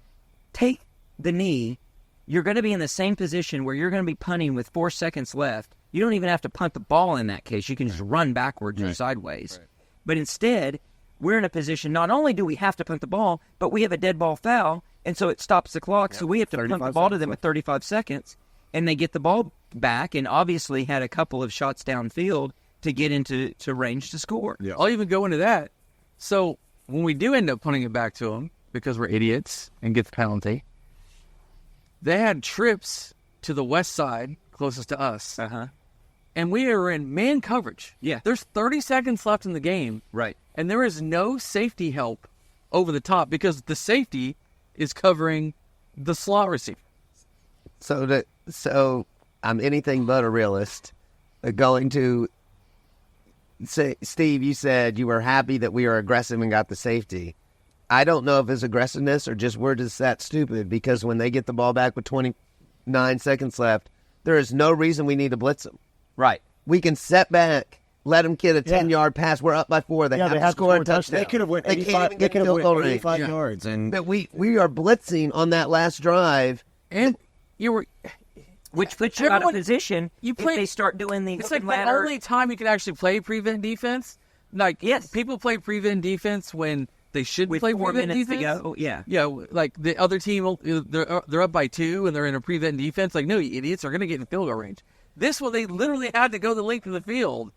take the knee. You're going to be in the same position where you're going to be punting with 4 seconds left. You don't even have to punt the ball in that case. You can just run backwards or sideways. Right. But instead, we're in a position, not only do we have to punt the ball, but we have a dead ball foul, and so it stops the clock, so we have to punt the ball to them at 35 seconds. And they get the ball back and obviously had a couple of shots downfield to get into range to score. Yeah. I'll even go into that. So when we do end up punting it back to them because we're idiots and get the penalty, they had trips to the west side closest to us. Uh-huh. And we are in man coverage. Yeah. There's 30 seconds left in the game. Right. And there is no safety help over the top because the safety is covering the slot receiver. So I'm anything but a realist. Going to say, Steve, you said you were happy that we were aggressive and got the safety. I don't know if it's aggressiveness or just we're just that stupid because when they get the ball back with 29 seconds left, there is no reason we need to blitz them. Right. We can set back, let them get a 10-yard pass. We're up by 4. They have to score a touchdown. They could have went They can't 85, even they get could have field goal went range. 85 yards. And But we are blitzing on that last drive. And you were... Which puts you out of Everyone- position if they start doing the It's like the ladder. only time you can actually play prevent defense. Like, Yes. people play prevent defense when they shouldn't with play 4 prevent minutes defense. to go. Yeah. Yeah, like the other team, they're up by 2 and they're in a prevent defense. Like, no, you idiots are going to get in field goal range. This one, they literally had to go the length of the field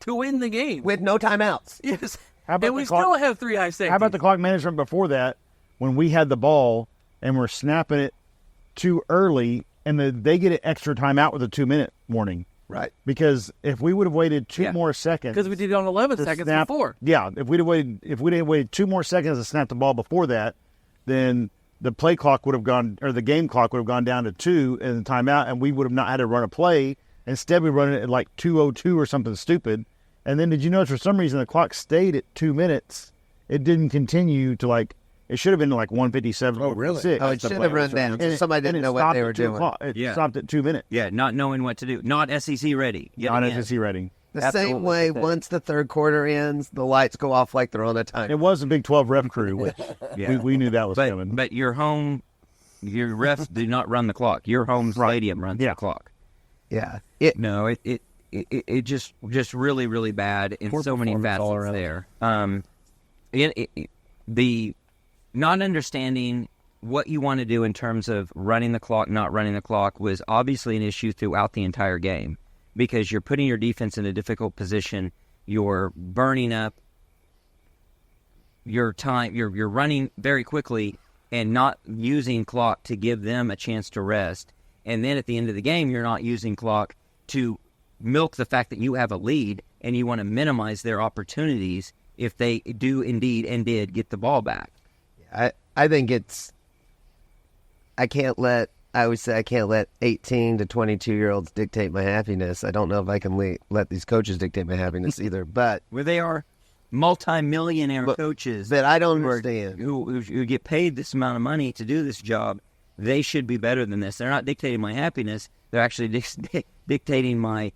to win the game. With no timeouts. Yes. How about And we the clock- still have 3 high safeties. How about the clock management before that when we had the ball and we're snapping it too early and they get an extra timeout with a 2-minute warning? Right. Because if we would have waited 2 more seconds. Because we did it on 11 to seconds snap- before. Yeah, if we didn't wait 2 more seconds to snap the ball before that, then the play clock would have gone, or the game clock would have gone down to 2 in the timeout, and we would have not had to run a play. Instead, we run it at like 2:02 or something stupid. And then did you notice for some reason the clock stayed at 2 minutes? It didn't continue to it should have been like 1:57. Oh, really? 1:56. Oh, it should have run down. So somebody didn't it know what stopped they at were 2 doing. o'clock. It Yeah. stopped at 2 minutes. Yeah, not knowing what to do. Not SEC ready. Yet Not again. SEC ready. The Absolutely. same way, once the third quarter ends, the lights go off like they're on a timer. It was a Big 12 ref crew, which Yeah. we knew that was coming. But your refs do not run the clock. Your home stadium runs the clock. Yeah. No, it just really, really bad in Poor so many performance all facets around. there. The not understanding what you want to do in terms of running the clock, not running the clock, was obviously an issue throughout the entire game because you're putting your defense in a difficult position. You're burning up your time. You're running very quickly and not using clock to give them a chance to rest. And then at the end of the game, you're not using clock to milk the fact that you have a lead, and you want to minimize their opportunities if they do indeed and did get the ball back. I think it's I always say I can't let 18 to 22-year-olds dictate my happiness. I don't know if I can let these coaches dictate my happiness either, but Where they are multi-millionaire coaches that I don't understand. who get paid this amount of money to do this job, they should be better than this. They're not dictating my happiness. They're actually dictating my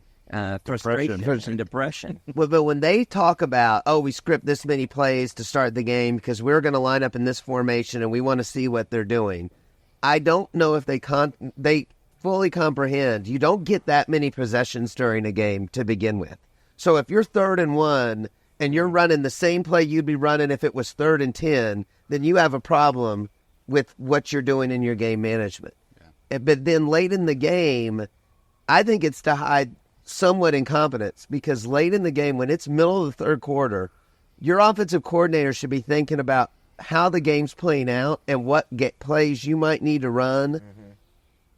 frustration and depression. Well, but when they talk about, we script this many plays to start the game because we're going to line up in this formation and we want to see what they're doing, I don't know if they fully comprehend. You don't get that many possessions during a game to begin with. So if you're 3rd and 1 and you're running the same play you'd be running if it was 3rd and 10, then you have a problem with what you're doing in your game management. Yeah. But then late in the game, I think it's to hide somewhat incompetence because late in the game, when it's middle of the 3rd quarter, your offensive coordinator should be thinking about how the game's playing out and what plays you might need to run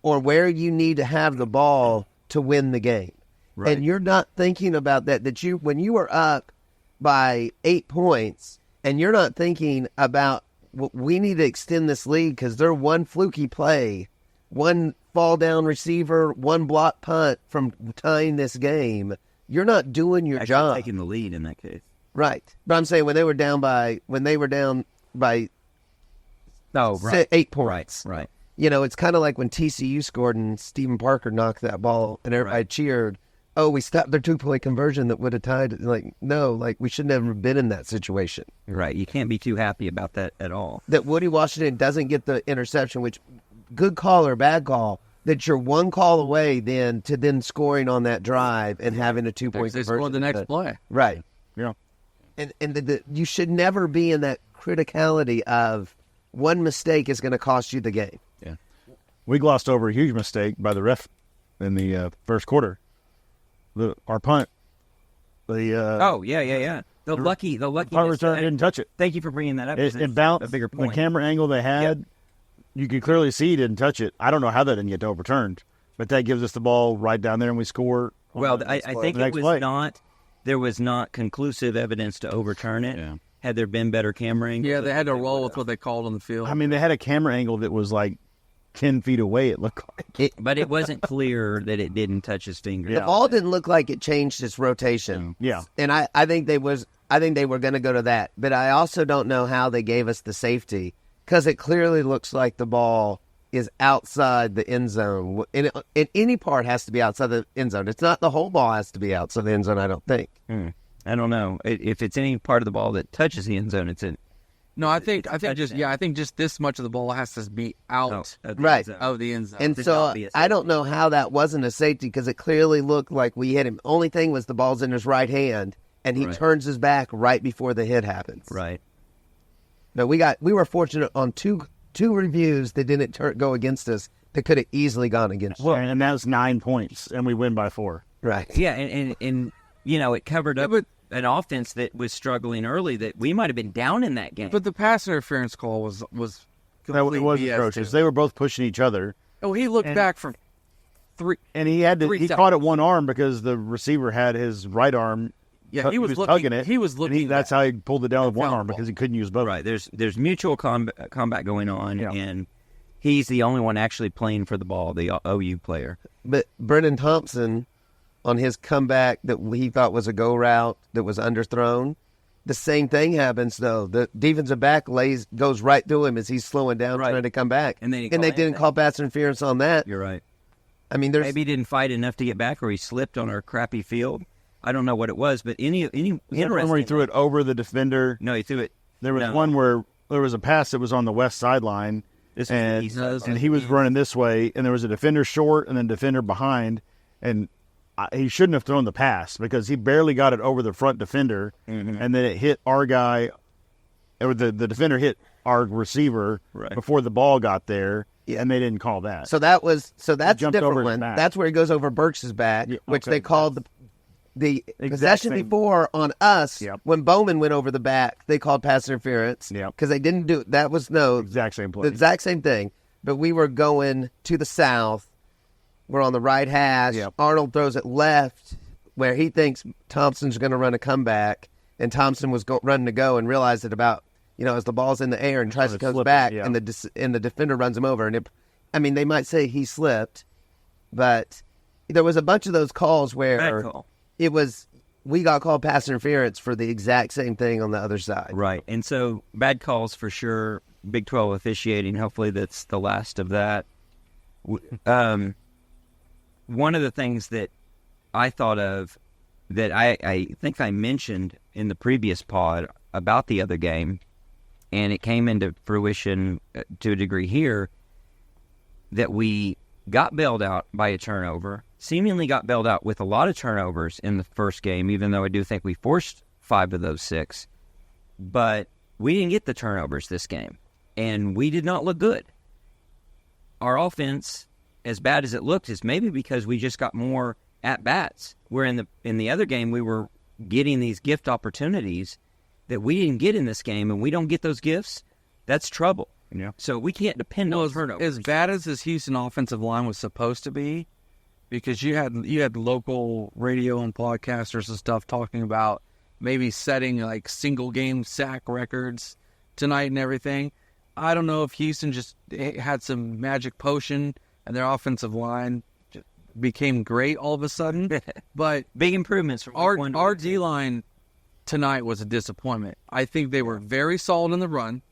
or where you need to have the ball to win the game. Right. And you're not thinking about that when you are up by 8 points and you're not thinking about we need to extend this lead because they're one fluky play, one fall down receiver, one block punt from tying this game. You're not doing your job. Taking the lead in that case. Right. But I'm saying when they were down by 8 points. Right. You know, it's kind of like when TCU scored and Stephen Parker knocked that ball and everybody cheered. Oh, we stopped their 2-point conversion that would have tied. Like, no, we shouldn't have been in that situation. Right. You can't be too happy about that at all. That Woody Washington doesn't get the interception, which good call or bad call, that you're one call away then scoring on that drive and having a 2-point conversion. They scored the next play. Right. Yeah. And you should never be in that criticality of one mistake is going to cost you the game. Yeah. We glossed over a huge mistake by the ref in the first quarter. Our punt. The lucky punt return didn't touch it. Thank you for bringing that up. It bounced. A bigger point. The camera angle they had, you could clearly see he didn't touch it. I don't know how that didn't get overturned, but that gives us the ball right down there and we score. Well, I think there was not conclusive evidence to overturn it. Yeah. Had there been better camera angles? Yeah, they had to roll with what they called on the field. I mean, they had a camera angle that was 10 feet away, it looked like. But it wasn't clear that it didn't touch his finger. The ball didn't look like it changed its rotation. Yeah. And I think they were going to go to that. But I also don't know how they gave us the safety because it clearly looks like the ball is outside the end zone. And any part has to be outside the end zone. It's not the whole ball has to be outside the end zone, I don't think. I don't know. If it's any part of the ball that touches the end zone, it's in. No, I think just this much of the ball has to be out of the end zone. And so I don't know how that wasn't a safety because it clearly looked like we hit him. Only thing was the ball's in his right hand, and he turns his back right before the hit happens. Right. But we were fortunate on two reviews that didn't go against us that could have easily gone against us. Well, and that was 9 points, and we win by 4. Right. Yeah, and it covered up an offense that was struggling early that we might have been down in that game. But the pass interference call was it was atrocious. They were both pushing each other. Oh, he looked back from 3, and he caught it one arm because the receiver had his right arm. Yeah, he was tugging it. He was looking. That's how he pulled it down with one arm because he couldn't use both. Right. There's mutual combat going on, and he's the only one actually playing for the ball, the OU player. But Brennan Thompson, on his comeback that he thought was a go route that was underthrown, the same thing happens though. The defensive back goes right through him as he's slowing down trying to come back, and they didn't call pass interference on that. You're right. I mean, maybe he didn't fight enough to get back, or he slipped on our crappy field. I don't know what it was, but any interesting. Where he threw it over the defender. No, he threw it. There was one where there was a pass that was on the west sideline, and he was running this way, and there was a defender short and then defender behind, and he shouldn't have thrown the pass because he barely got it over the front defender, and then it hit our guy, or the defender hit our receiver before the ball got there, and they didn't call that. So that's a jumped different over his one. back. That's where he goes over Burks' back, which they called the possession same. before on us. Yep. When Bowman went over the back, they called pass interference because they didn't do that. Was Exact same play. the exact same thing. But we were going to the south. We're on the right hash. Yep. Arnold throws it left where he thinks Thompson's going to run a comeback, and Thompson was running to go and realized it about as the ball's in the air and tries to come back, and the defender runs him over. And they might say he slipped, but there was a bunch of those calls where we got called pass interference for the exact same thing on the other side. Right. And so bad calls for sure. Big 12 officiating. Hopefully that's the last of that. One of the things that I thought of that I think I mentioned in the previous pod about the other game, and it came into fruition to a degree here, that we got bailed out by a turnover, seemingly got bailed out with a lot of turnovers in the first game, even though I do think we forced 5 of those 6. But we didn't get the turnovers this game, and we did not look good. Our offense, as bad as it looked, is maybe because we just got more at-bats, where in the other game we were getting these gift opportunities that we didn't get in this game, and we don't get those gifts, that's trouble. Yeah. So we can't depend on turnovers. As bad as this Houston offensive line was supposed to be, because you had local radio and podcasters and stuff talking about maybe setting like single game sack records tonight and everything. I don't know if Houston just had some magic potion and their offensive line just became great all of a sudden. But big improvements from our D-line tonight was a disappointment. I think they were very solid in the run,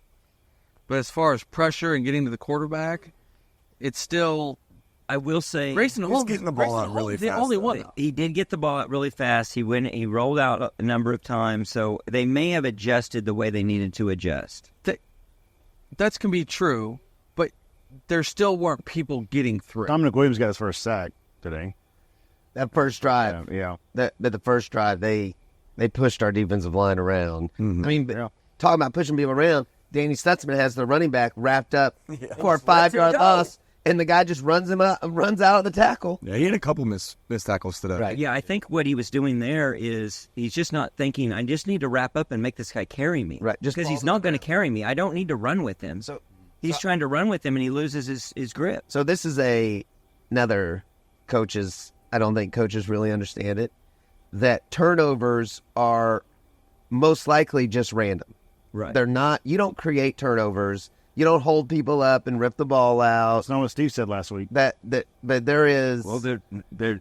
but as far as pressure and getting to the quarterback, it's still. I will say, He's getting the ball out really fast. Only one. He did get the ball out really fast. He rolled out a number of times, so they may have adjusted the way they needed to adjust. That can be true, but there still weren't people getting through. Dominic Williams got his first sack today. That first drive, the first drive, they pushed our defensive line around. Mm-hmm. I mean, talking about pushing people around, Danny Stutzman has the running back wrapped up for a 5-yard loss, and the guy just runs him up, runs out of the tackle. Yeah, he had a couple missed tackles today. Right. Yeah, I think what he was doing there is he's just not thinking, I just need to wrap up and make this guy carry me. Right. Just because he's not going to carry me. I don't need to run with him. So he's trying to run with him, and he loses his grip. So this is another coaches. I don't think coaches really understand it. That turnovers are most likely just random. Right. They're not. You don't create turnovers. You don't hold people up and rip the ball out. That's not what Steve said last week. But there is. Well,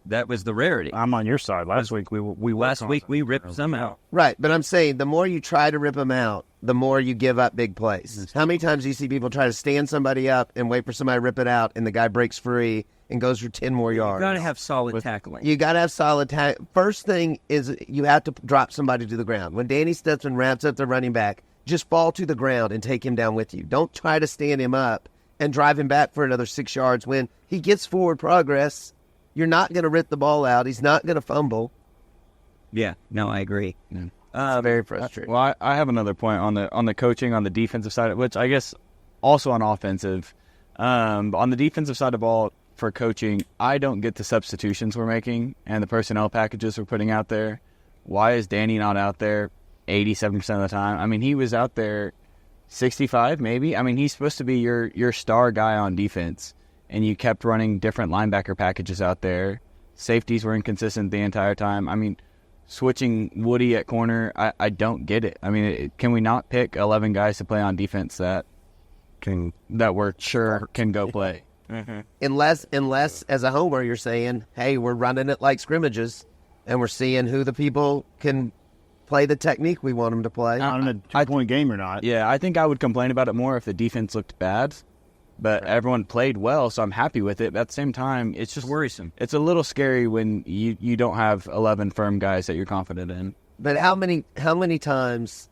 that was the rarity. I'm on your side. Last week we we ripped some out. Right, but I'm saying the more you try to rip them out, the more you give up big plays. How many times do you see people try to stand somebody up and wait for somebody to rip it out, and the guy breaks free and goes for 10 more yards? You got to have solid tackling. You got to have solid tackling. First thing is you have to drop somebody to the ground. When Danny Stutzman wraps up the running back, just fall to the ground and take him down with you. Don't try to stand him up and drive him back for another 6 yards. When he gets forward progress, you're not going to rip the ball out. He's not going to fumble. Yeah, no, I agree. It's very frustrating. Well, I have another point on the coaching on the defensive side, which I guess also on offensive. On the defensive side of the ball for coaching, I don't get the substitutions we're making and the personnel packages we're putting out there. Why is Danny not out there 87% of the time? I mean, he was out there 65 maybe. I mean, he's supposed to be your star guy on defense, and you kept running different linebacker packages out there. Safeties were inconsistent the entire time. I mean, switching Woody at corner, I don't get it. I mean, can we not pick 11 guys to play on defense that we're sure can go play? Mm-hmm. Unless as a homer you're saying, hey, we're running it like scrimmages, and we're seeing who the people can play the technique we want them to play. On a 2-point game or not. Yeah, I think I would complain about it more if the defense looked bad, but everyone played well, so I'm happy with it. But at the same time, it's just worrisome. It's a little scary when you don't have 11 firm guys that you're confident in. But how many times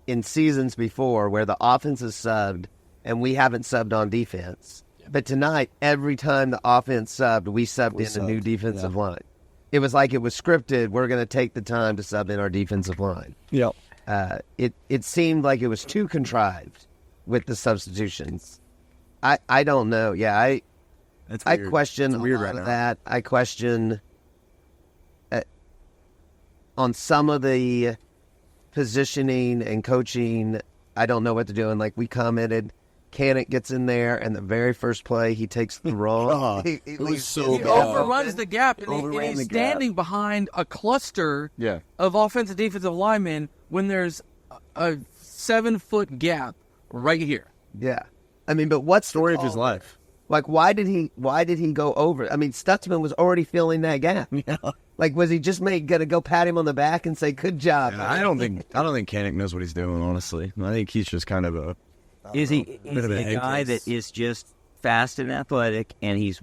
in seasons before where the offense is subbed and we haven't subbed on defense? But tonight, every time the offense subbed, we subbed in a new defensive line. It was like it was scripted. We're going to take the time to sub in our defensive line. Yep. It seemed like it was too contrived with the substitutions. I don't know. Yeah, I question a lot of that. I question on some of the positioning and coaching. I don't know what to do. And like we commented, Canick gets in there, and the very first play he takes the wrong. He overruns the gap, and he's standing behind a cluster of offensive defensive linemen when there's a 7-foot gap right here. Yeah, I mean, but what's story of his life? Like, why did he go over? I mean, Stutzman was already filling that gap. Yeah. Like, was he just gonna go pat him on the back and say, "Good job"? Yeah, I don't think Canick knows what he's doing. Honestly, I think he's just kind of a. Is he a guy that is just fast and athletic, and he's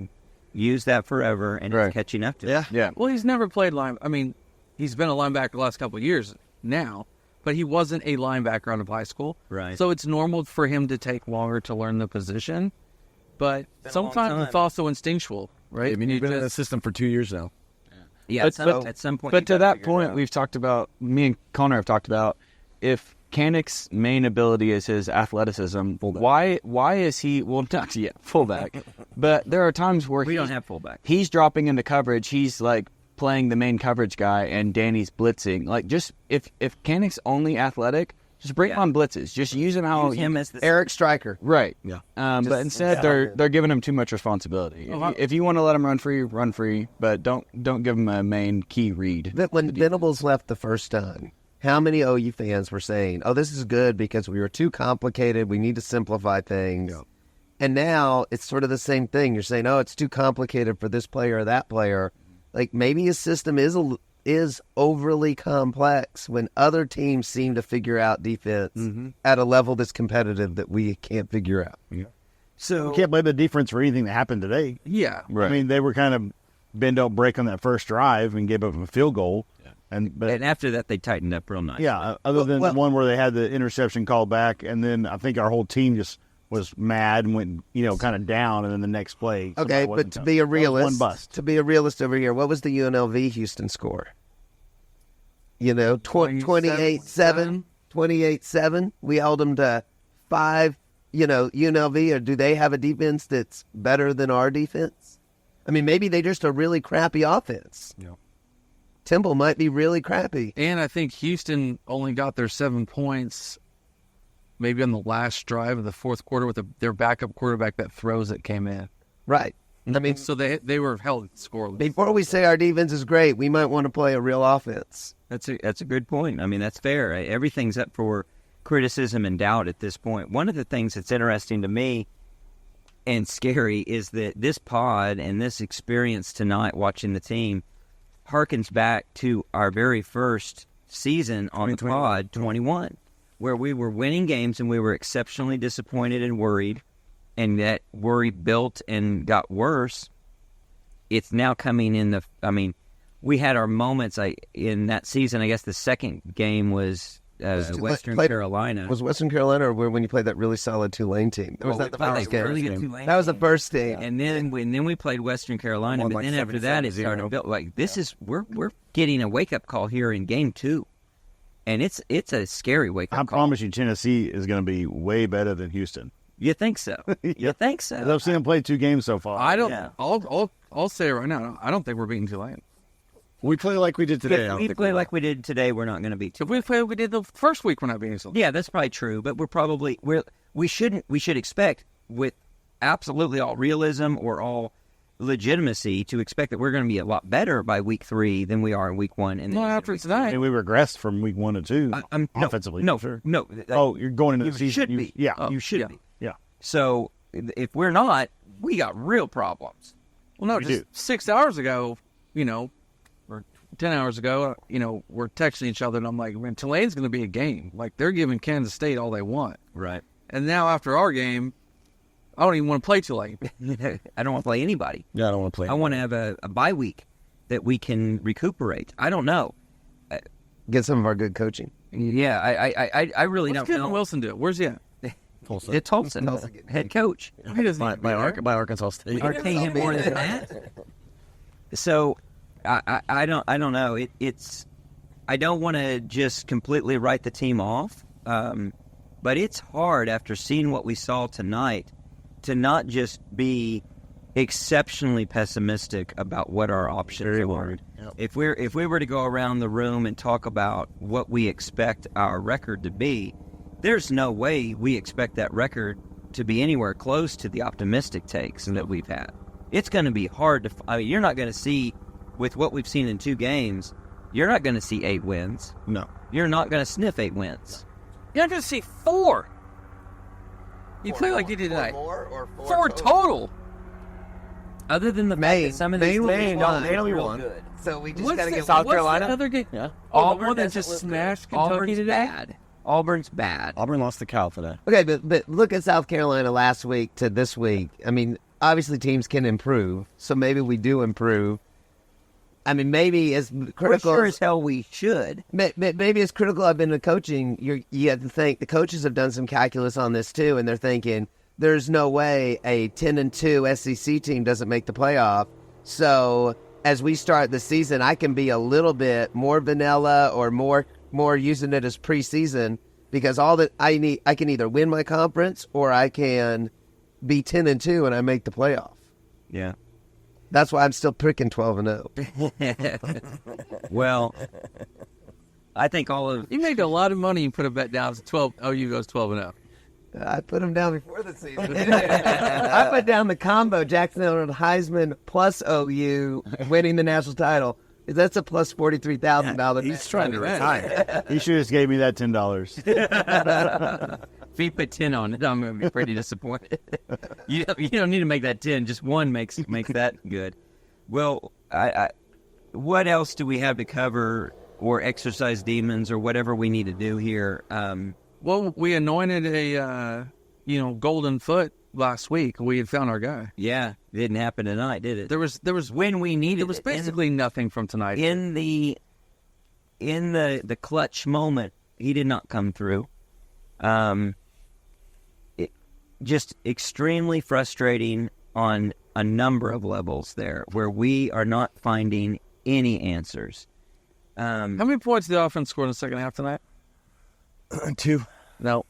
used that forever, and he's catching up to it? Yeah. Well, he's never played line. I mean, he's been a linebacker the last couple of years now, but he wasn't a linebacker out of high school. Right. So it's normal for him to take longer to learn the position, but sometimes it's also instinctual, right? I mean, you've been in the system for 2 years now. Yeah, at some point. But to that point, we've talked about, me and Connor have talked about, if Canick's main ability is his athleticism, why is he, well, not yet, fullback, but there are times where we don't have fullback. He's dropping into coverage, he's like playing the main coverage guy, and Danny's blitzing. Like, just, if Canick's only athletic, just bring him on blitzes. Just use him how... Use him as the... Eric Stryker. Right. Yeah. But instead, they're giving him too much responsibility. If you want to let him run free, but don't give him a main key read. When Venables left the first time, how many OU fans were saying, "Oh, this is good because we were too complicated. We need to simplify things." Yeah. And now it's sort of the same thing. You're saying, "Oh, it's too complicated for this player or that player." Like maybe his system is overly complex when other teams seem to figure out defense at a level that's competitive that we can't figure out. Yeah. So we can't blame the defense for anything that happened today. Yeah. Right. I mean, they were kind of bend don't break on that first drive and gave up a field goal. And after that, they tightened up real nice. Yeah, other than the one where they had the interception called back, and then I think our whole team just was mad and went, kind of down, and then the next play. Okay, but to be a realist, over here, what was the UNLV Houston score? 28-7. 28-7. We held them to 5. UNLV, or do they have a defense that's better than our defense? I mean, maybe they just a really crappy offense. Yeah. Temple might be really crappy. And I think Houston only got their 7 points maybe on the last drive of the fourth quarter with their backup quarterback that throws it came in. Right. I mean, so they were held scoreless. Before we say our defense is great, we might want to play a real offense. That's a good point. I mean, that's fair. Everything's up for criticism and doubt at this point. One of the things that's interesting to me and scary is that this pod and this experience tonight watching the team harkens back to our very first season on the pod, 21, where we were winning games and we were exceptionally disappointed and worried, and that worry built and got worse. It's now coming in we had our moments in that season. I guess the second game was Western Carolina. Was Western Carolina, or when you played that really solid Tulane team? Was that the first game? Really good Tulane that was the first game. And then we played Western Carolina, but then after that it started built like this is we're getting a wake up call here in game 2, and it's a scary wake up call. I promise you, Tennessee is going to be way better than Houston. You think so? You think so? I've seen them play 2 games so far. I don't. Yeah. I'll say it right now. I don't think we're beating Tulane. We play like we did today. If we play like we did today, we're not going to beat. If we play like we did the first week, we're not beating Tulane. Yeah, that's probably true. But we should expect, with absolutely all realism or all legitimacy, to expect that we're going to be a lot better by week 3 than we are in week 1. And not after tonight. I mean, we regressed from week 1 to 2 offensively. No. You're going into the season. Should be. Yeah, you should be. Yeah. So if we're not, we got real problems. Well, no, just 6 hours ago, or 10 hours ago, we're texting each other, and I'm like, man, Tulane's going to be a game. Like, they're giving Kansas State all they want. Right. And now after our game, I don't even want to play Tulane. I don't want to play anybody. Yeah, I don't want to play. I want to have a bye week that we can recuperate. I don't know. Get some of our good coaching. Yeah, I really What's don't Kevin know. Wilson do? Where's he at? Tulsa. It's Tulsa, head coach. He doesn't by Arkansas State. Are paying him more than that? So, I don't know. It's I don't want to just completely write the team off, but But it's hard after seeing what we saw tonight to not just be exceptionally pessimistic about what our options are. Yep. If we were to go around the room and talk about what we expect our record to be, there's no way we expect that record to be anywhere close to the optimistic takes that we've had. It's going to be hard to. I mean, you're not going to see, with what we've seen in 2 games, you're not going to see 8 wins. No. You're not going to sniff 8 wins. You're not going to see 4. You play like you did tonight. 4 total. Other than the fact Maine. that some of these Maine teams Maine are real won. good. So we just What's got to that- get South what's Carolina? that Other game? Yeah. Auburn Auburn that doesn't just look smashed good. Kentucky Auburn's today. bad. Auburn's bad. Auburn lost to Cal today. Okay, but look at South Carolina last week to this week. I mean, obviously teams can improve, so maybe we do improve. I mean, maybe as We're critical sure as hell we should. maybe as critical I've been to coaching, you have to think the coaches have done some calculus on this too, and they're thinking there's no way a 10-2 SEC team doesn't make the playoff. So as we start the season, I can be a little bit more vanilla or more using it as preseason, because all that I need, I can either win my conference or I can be 10-2 and I make the playoff. Yeah. That's why I'm still pricking 12-0. Well, I think all of You make a lot of money. You put a bet down to 12. OU goes 12-0. I put them down before the season. I put down the combo Jacksonville and Heisman plus OU winning the national title. That's a plus $43,000. He's trying to retire. He should have just gave me that $10. if you put 10 on it, I'm going to be pretty disappointed. You don't need to make that 10. Just one makes that good. Well, I what else do we have to cover or exercise demons or whatever we need to do here? Well, we anointed a golden foot last week. We had found our guy. Yeah, it didn't happen tonight, did it? There was when we needed There was basically nothing from tonight. in the clutch moment, he did not come through. Just extremely frustrating on a number of levels there, where we are not finding any answers. How many points did the offense score in the second half tonight? 2. No,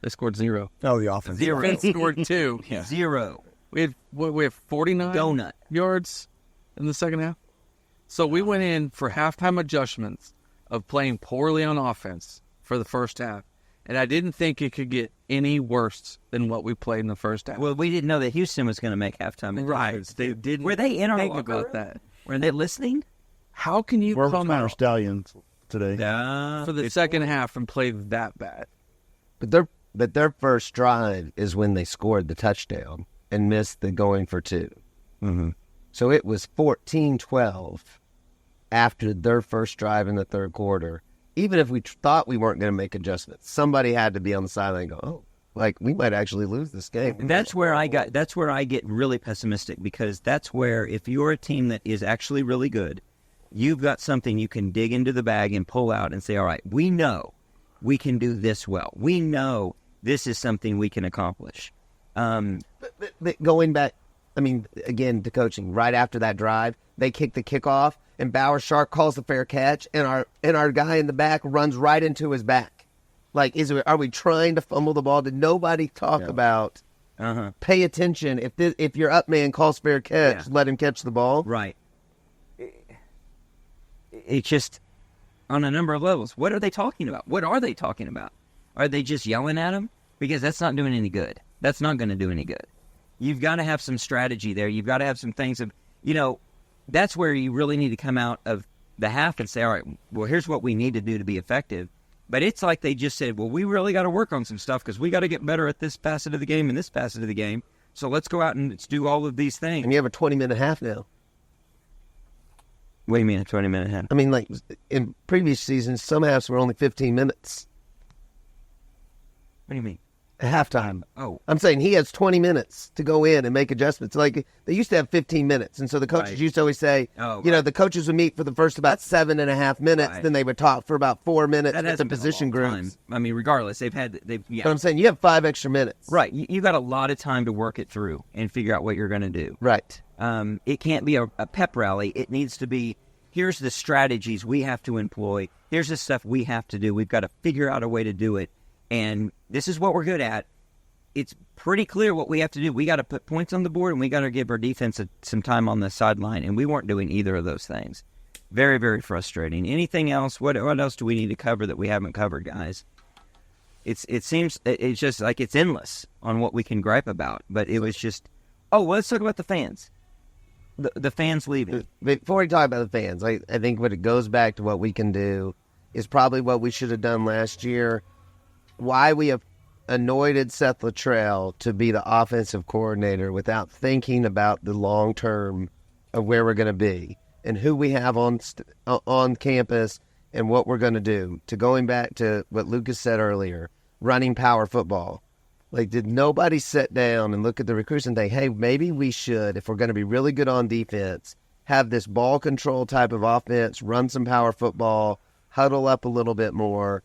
they scored 0. Oh, the offense. Zero. Defense scored 2. Yeah. 0. We have 49 Donut. yards in the second half. So we went in for halftime adjustments of playing poorly on offense for the first half, and I didn't think it could get any worse than what we played in the first half. Well, we didn't know that Houston was going to make halftime. Right. They didn't. Were they in our think locker about room? that? Were they listening? How can you We're come our out Stallions today. for the second half and play that bad? But their first drive is when they scored the touchdown and missed the going for 2. Mm-hmm. So it was 14-12 after their first drive in the third quarter. Even if we thought we weren't going to make adjustments, somebody had to be on the sideline and go, oh, like we might actually lose this game. That's where I get really pessimistic, because that's where, if you're a team that is actually really good, you've got something you can dig into the bag and pull out and say, all right, we know we can do this well. We know this is something we can accomplish. But going back, I mean, again, to coaching, right after that drive, they kick the kickoff, and Bauer Shark calls the fair catch, and our guy in the back runs right into his back. Like, are we trying to fumble the ball? Did nobody talk about pay attention? If your up man calls fair catch, let him catch the ball. Right. It's just on a number of levels. What are they talking about? What are they talking about? Are they just yelling at him? Because that's not doing any good. That's not going to do any good. You've got to have some strategy there. You've got to have some things of, that's where you really need to come out of the half and say, all right, well, here's what we need to do to be effective. But it's like they just said, well, we really got to work on some stuff because we got to get better at this facet of the game and this facet of the game. So let's go out and let's do all of these things. And you have a 20-minute half now. What do you mean a 20-minute half? I mean, like in previous seasons, some halves were only 15 minutes. What do you mean? Halftime. Oh. I'm saying he has 20 minutes to go in and make adjustments. Like, they used to have 15 minutes. And so the coaches Right. used to always say, the coaches would meet for the first about 7.5 minutes. Right. Then they would talk for about 4 minutes That with the hasn't been a position long groups. time. I mean, regardless, they've But I'm saying you have 5 extra minutes. Right. You got a lot of time to work it through and figure out what you're going to do. Right. It can't be a pep rally. It needs to be, here's the strategies we have to employ. Here's the stuff we have to do. We've got to figure out a way to do it. And this is what we're good at. It's pretty clear what we have to do. We got to put points on the board, and we got to give our defense some time on the sideline, and we weren't doing either of those things. Very, very frustrating. Anything else? What else do we need to cover that we haven't covered, guys? It seems it's just like it's endless on what we can gripe about, but it was just, well, let's talk about the fans. The fans leaving. Before we talk about the fans, I think what it goes back to what we can do is probably what we should have done last year. Why we have anointed Seth Luttrell to be the offensive coordinator without thinking about the long term of where we're going to be and who we have on campus and what we're going to do. To going back to what Lucas said earlier, running power football. Like, did nobody sit down and look at the recruits and think, hey, maybe we should, if we're going to be really good on defense, have this ball control type of offense, run some power football, huddle up a little bit more.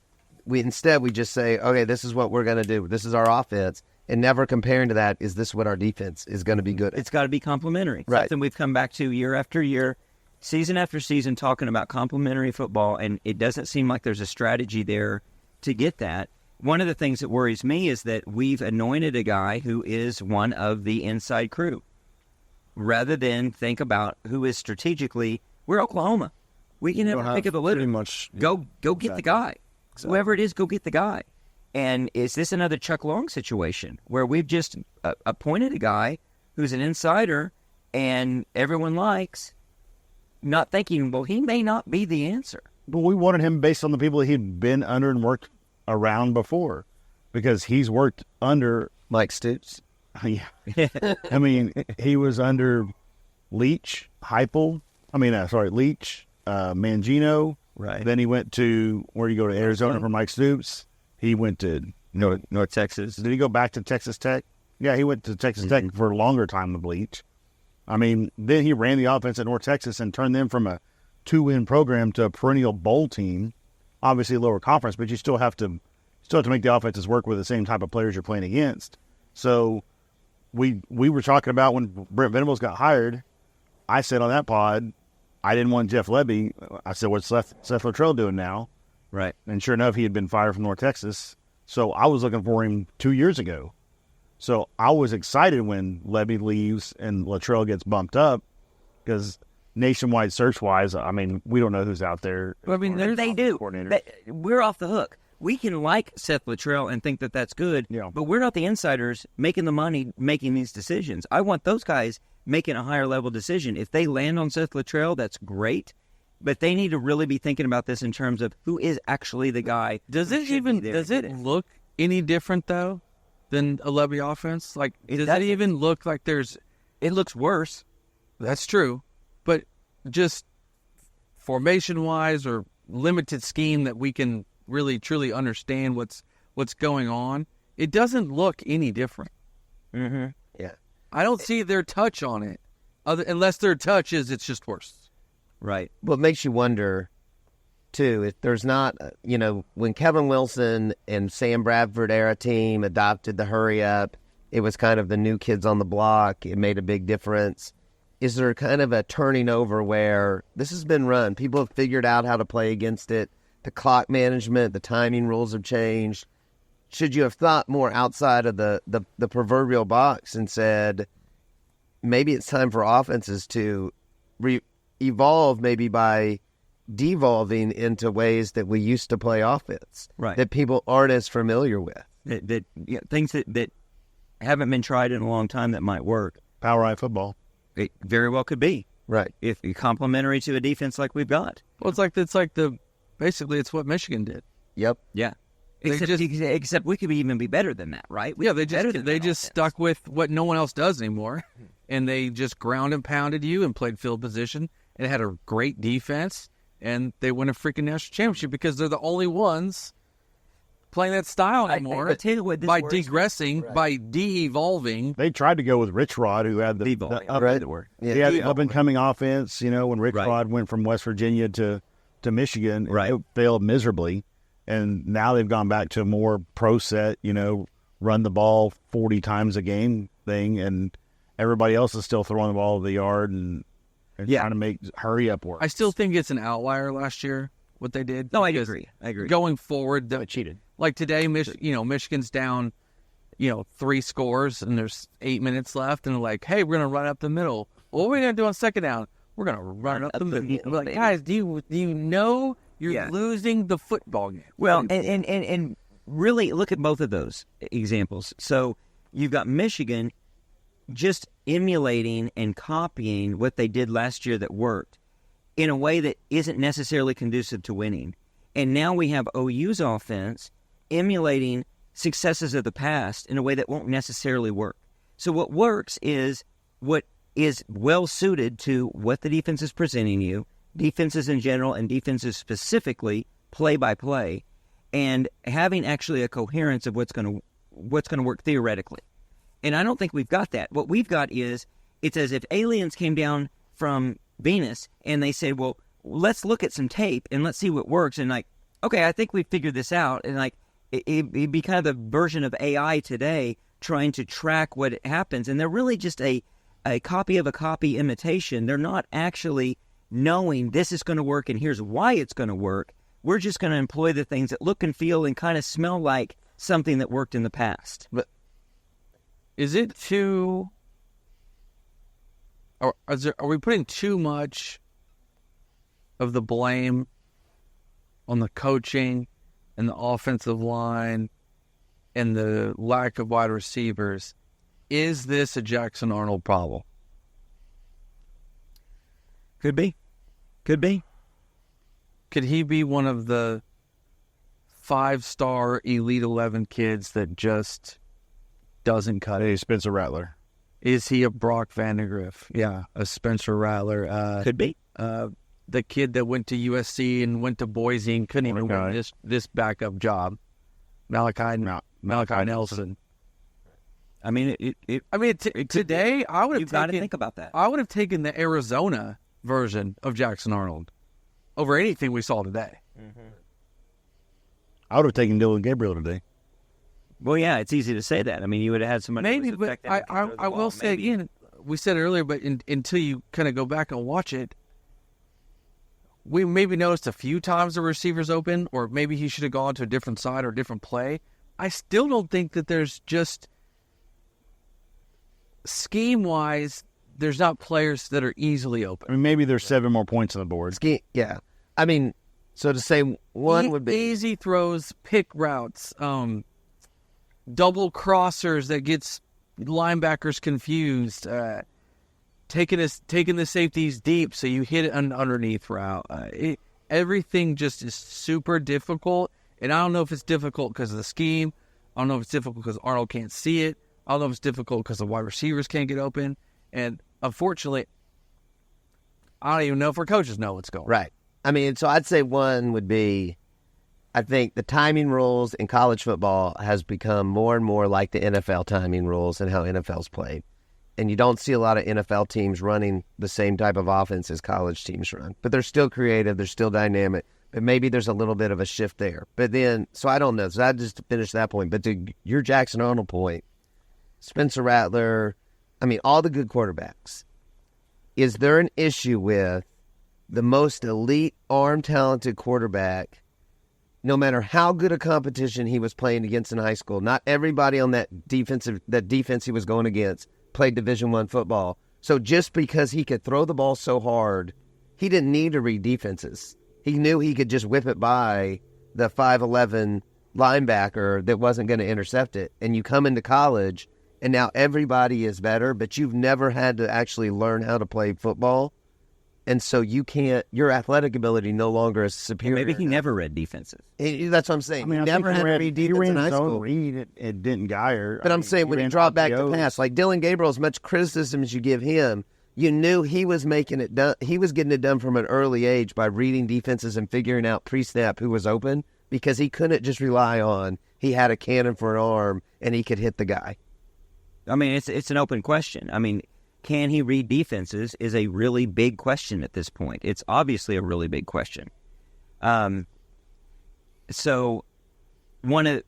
Instead, we just say, okay, this is what we're going to do. This is our offense. And never comparing to that, is this what our defense is going to be good at? It's got to be complementary. Right. Something we've come back to year after year, season after season, talking about complementary football, and it doesn't seem like there's a strategy there to get that. One of the things that worries me is that we've anointed a guy who is one of the inside crew, rather than think about who is strategically, we're Oklahoma. We can never pick of the litter. Go get the guy. Exactly. Whoever it is, go get the guy. And is this another Chuck Long situation where we've just appointed a guy who's an insider and everyone likes, not thinking, well, he may not be the answer. But we wanted him based on the people that he'd been under and worked around before, because he's worked under Mike Stoops. Yeah. I mean, he was under Leach, Leach, Mangino. Right. Then he went to, where do you go, to Arizona for Mike Stoops? He went to North Texas. Did he go back to Texas Tech? Yeah, he went to Texas Tech for a longer time than Leach. I mean, then he ran the offense at North Texas and turned them from a 2-win program to a perennial bowl team. Obviously lower conference, but you still have to make the offenses work with the same type of players you're playing against. So we were talking about when Brent Venables got hired, I said on that pod, I didn't want Jeff Lebby. I said, what's Seth Luttrell doing now? Right. And sure enough, he had been fired from North Texas. So I was looking for him 2 years ago. So I was excited when Lebby leaves and Luttrell gets bumped up, because nationwide search-wise, I mean, we don't know who's out there. I mean, they do. We're off the hook. We can like Seth Luttrell and think that that's good, but we're not the insiders making the money, making these decisions. I want those guys making a higher level decision. If they land on Seth Luttrell, that's great, but they need to really be thinking about this in terms of who is actually the guy. Does it look any different though than a Lebby offense? Like, does it even look like there's? It looks worse. That's true, but just formation wise or limited scheme that we can really truly understand what's going on, it doesn't look any different. Mm-hmm. Yeah. I don't see their touch on it, unless their touch is it's just worse. Right. Well, it makes you wonder, too, if there's not, when Kevin Wilson and Sam Bradford era team adopted the hurry up, it was kind of the new kids on the block. It made a big difference. Is there kind of a turning over where this has been run? People have figured out how to play against it. The clock management, the timing rules have changed. Should you have thought more outside of the proverbial box and said, maybe it's time for offenses to evolve, maybe by devolving into ways that we used to play offense, right, that people aren't as familiar with? Things that haven't been tried in a long time that might work. Power eye football. It very well could be. Right. If you're complementary to a defense like we've got. Well, basically it's what Michigan did. Yep. Yeah. Except we could even be better than that, right? They just stuck with what no one else does anymore, and they just ground and pounded you and played field position and had a great defense, and they won a freaking national championship because they're the only ones playing that style anymore. I tell you what, by degressing, by de-evolving. They tried to go with Rich Rod, who had the up and coming offense. When Rich Rod went from West Virginia to Michigan, it failed miserably. And now they've gone back to a more pro set, run the ball 40 times a game thing, and everybody else is still throwing the ball to the yard and trying to make hurry up work. I still think it's an outlier last year, what they did. No, I agree. Going forward, they cheated. Like today, Michigan's down, 3 scores, and there's 8 minutes left, and they're like, hey, we're going to run up the middle. What are we going to do on second down? We're going to run up the middle. We're like, guys, do you know you're losing the football game? Well, and really look at both of those examples. So you've got Michigan just emulating and copying what they did last year that worked in a way that isn't necessarily conducive to winning. And now we have OU's offense emulating successes of the past in a way that won't necessarily work. So what works is what is well suited to what the defense is presenting you, defenses in general and defenses specifically, play by play, and having actually a coherence of what's going to work theoretically. And I don't think we've got that. What we've got is it's as if aliens came down from Venus and they said, well, let's look at some tape and let's see what works. And like, okay, I think we figured this out. And like, it'd be kind of the version of AI today trying to track what happens. And they're really just a copy of a copy imitation. They're not actually knowing this is going to work and here's why it's going to work. We're just going to employ the things that look and feel and kind of smell like something that worked in the past. But is it too... Are we putting too much of the blame on the coaching and the offensive line and the lack of wide receivers? Is this a Jackson Arnold problem? Could be. Could he be one of the 5-star Elite 11 kids that just doesn't cut it? Hey, Spencer Rattler. Is he a Brock Vandegrift? Yeah, a Spencer Rattler. Could be. The kid that went to USC and went to Boise and couldn't even win this backup job. Malachi Nelson. I mean, today I would have. You've got to think about that. I would have taken the Arizona version of Jackson Arnold over anything we saw today. Mm-hmm. I would have taken Dylan Gabriel today. Well, yeah, it's easy to say that. I mean, you would have had somebody. Maybe, but I will say again, we said it earlier, but until you kind of go back and watch it, we maybe noticed a few times the receiver's open, or maybe he should have gone to a different side or a different play. I still don't think that there's just scheme-wise, there's not players that are easily open. I mean, maybe there's 7 more points on the board. Yeah. I mean, so to say one would be... Easy throws, pick routes, double crossers that gets linebackers confused, taking the safeties deep so you hit an underneath route. Everything just is super difficult, and I don't know if it's difficult because of the scheme. I don't know if it's difficult because Arnold can't see it. I don't know if it's difficult because the wide receivers can't get open. And unfortunately, I don't even know if our coaches know what's going on. Right. I mean, so I'd say one would be, I think the timing rules in college football has become more and more like the NFL timing rules and how NFL's played. And you don't see a lot of NFL teams running the same type of offense as college teams run. But they're still creative. They're still dynamic. But maybe there's a little bit of a shift there. But then, so I don't know. So I just finished that point. But to your Jackson Arnold point, Spencer Rattler, I mean, all the good quarterbacks. Is there an issue with the most elite, arm-talented quarterback, no matter how good a competition he was playing against in high school? Not everybody on that defense he was going against played Division I football. So just because he could throw the ball so hard, he didn't need to read defenses. He knew he could just whip it by the 5'11" linebacker that wasn't going to intercept it. And you come into college, and now everybody is better, but you've never had to actually learn how to play football. And so you can't, your athletic ability no longer is superior. Maybe he never read defenses. That's what I'm saying. I mean, he never had to read defense in high school. It didn't Geyer. But I'm saying when he dropped back to pass, like Dylan Gabriel, as much criticism as you give him, you knew he was making it done. He was getting it done from an early age by reading defenses and figuring out pre-snap who was open, because he couldn't just rely on he had a cannon for an arm and he could hit the guy. I mean, it's an open question. I mean, can he read defenses is a really big question at this point. It's obviously a really big question. So one of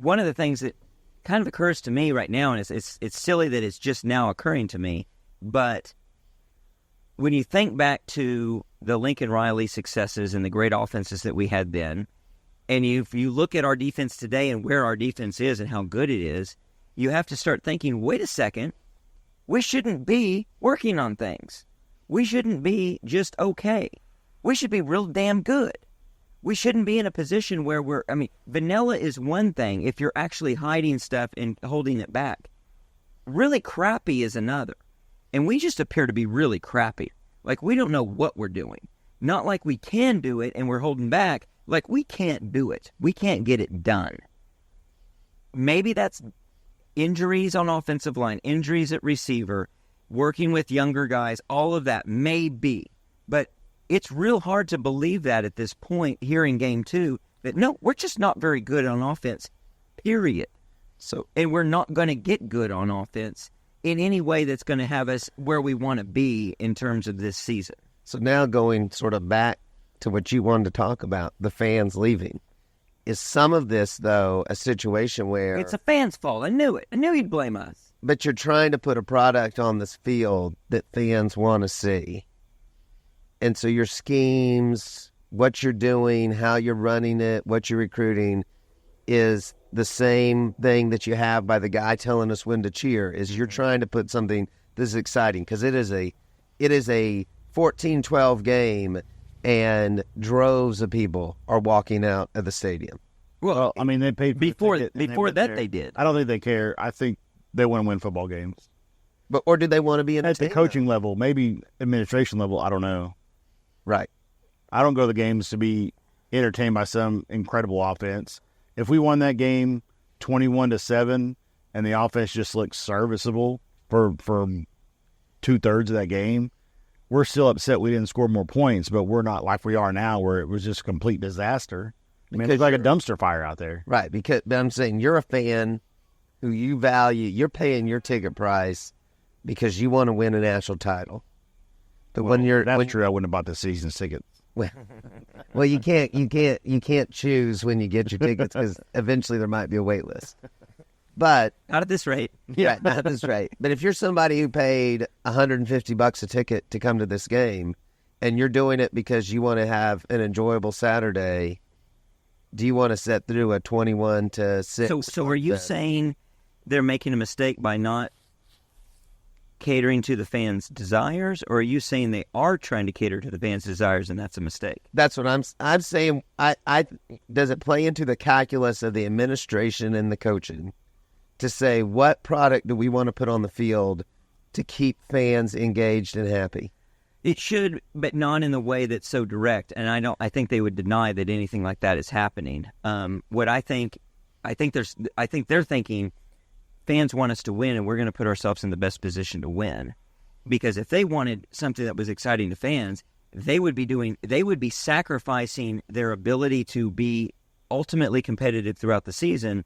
the things that kind of occurs to me right now, and it's silly that it's just now occurring to me, but when you think back to the Lincoln Riley successes and the great offenses that we had then, And if you look at our defense today and where our defense is and how good it is, you have to start thinking, wait a second, we shouldn't be working on things. We shouldn't be just okay. We should be real damn good. We shouldn't be in a position where vanilla is one thing if you're actually hiding stuff and holding it back. Really crappy is another. And we just appear to be really crappy. Like we don't know what we're doing. Not like we can do it and we're holding back. Like we can't do it. We can't get it done. Maybe that's injuries on offensive line, injuries at receiver, working with younger guys, all of that may be. But it's real hard to believe that at this point here in game 2, that no, we're just not very good on offense, period. And we're not going to get good on offense in any way that's going to have us where we want to be in terms of this season. So now going sort of back to what you wanted to talk about, the fans leaving. Is some of this, though, a situation where... It's a fan's fault. I knew it. I knew he'd blame us. But you're trying to put a product on this field that fans want to see. And so your schemes, what you're doing, how you're running it, what you're recruiting is the same thing that you have by the guy telling us when to cheer, is you're trying to put something that's exciting. Because it is a 14-12 game, and droves of people are walking out of the stadium. Well, I mean, they paid before that. They did. I don't think they care. I think they want to win football games. Or do they want to be at the coaching level, maybe administration level? I don't know. Right. I don't go to the games to be entertained by some incredible offense. If we won that game 21-7 and the offense just looked serviceable for 2/3 of that game, we're still upset we didn't score more points, but we're not like we are now where it was just a complete disaster. I mean, it's like a dumpster fire out there. Right, but I'm saying you're a fan who you value. You're paying your ticket price because you want to win a national title. But true. I wouldn't have bought the season's tickets. Well, you can't choose when you get your tickets because eventually there might be a wait list. But not at this rate. Yeah, not at this rate. But if you're somebody who paid $150 a ticket to come to this game, and you're doing it because you want to have an enjoyable Saturday, do you want to sit through a 21-6? So are you saying they're making a mistake by not catering to the fans' desires, or are you saying they are trying to cater to the fans' desires and that's a mistake? That's what I'm saying. I does it play into the calculus of the administration and the coaching to say what product do we want to put on the field to keep fans engaged and happy? It should, but not in the way that's so direct. And I think they would deny that anything like that is happening. I think they're thinking fans want us to win, and we're going to put ourselves in the best position to win. Because if they wanted something that was exciting to fans, they would be sacrificing their ability to be ultimately competitive throughout the season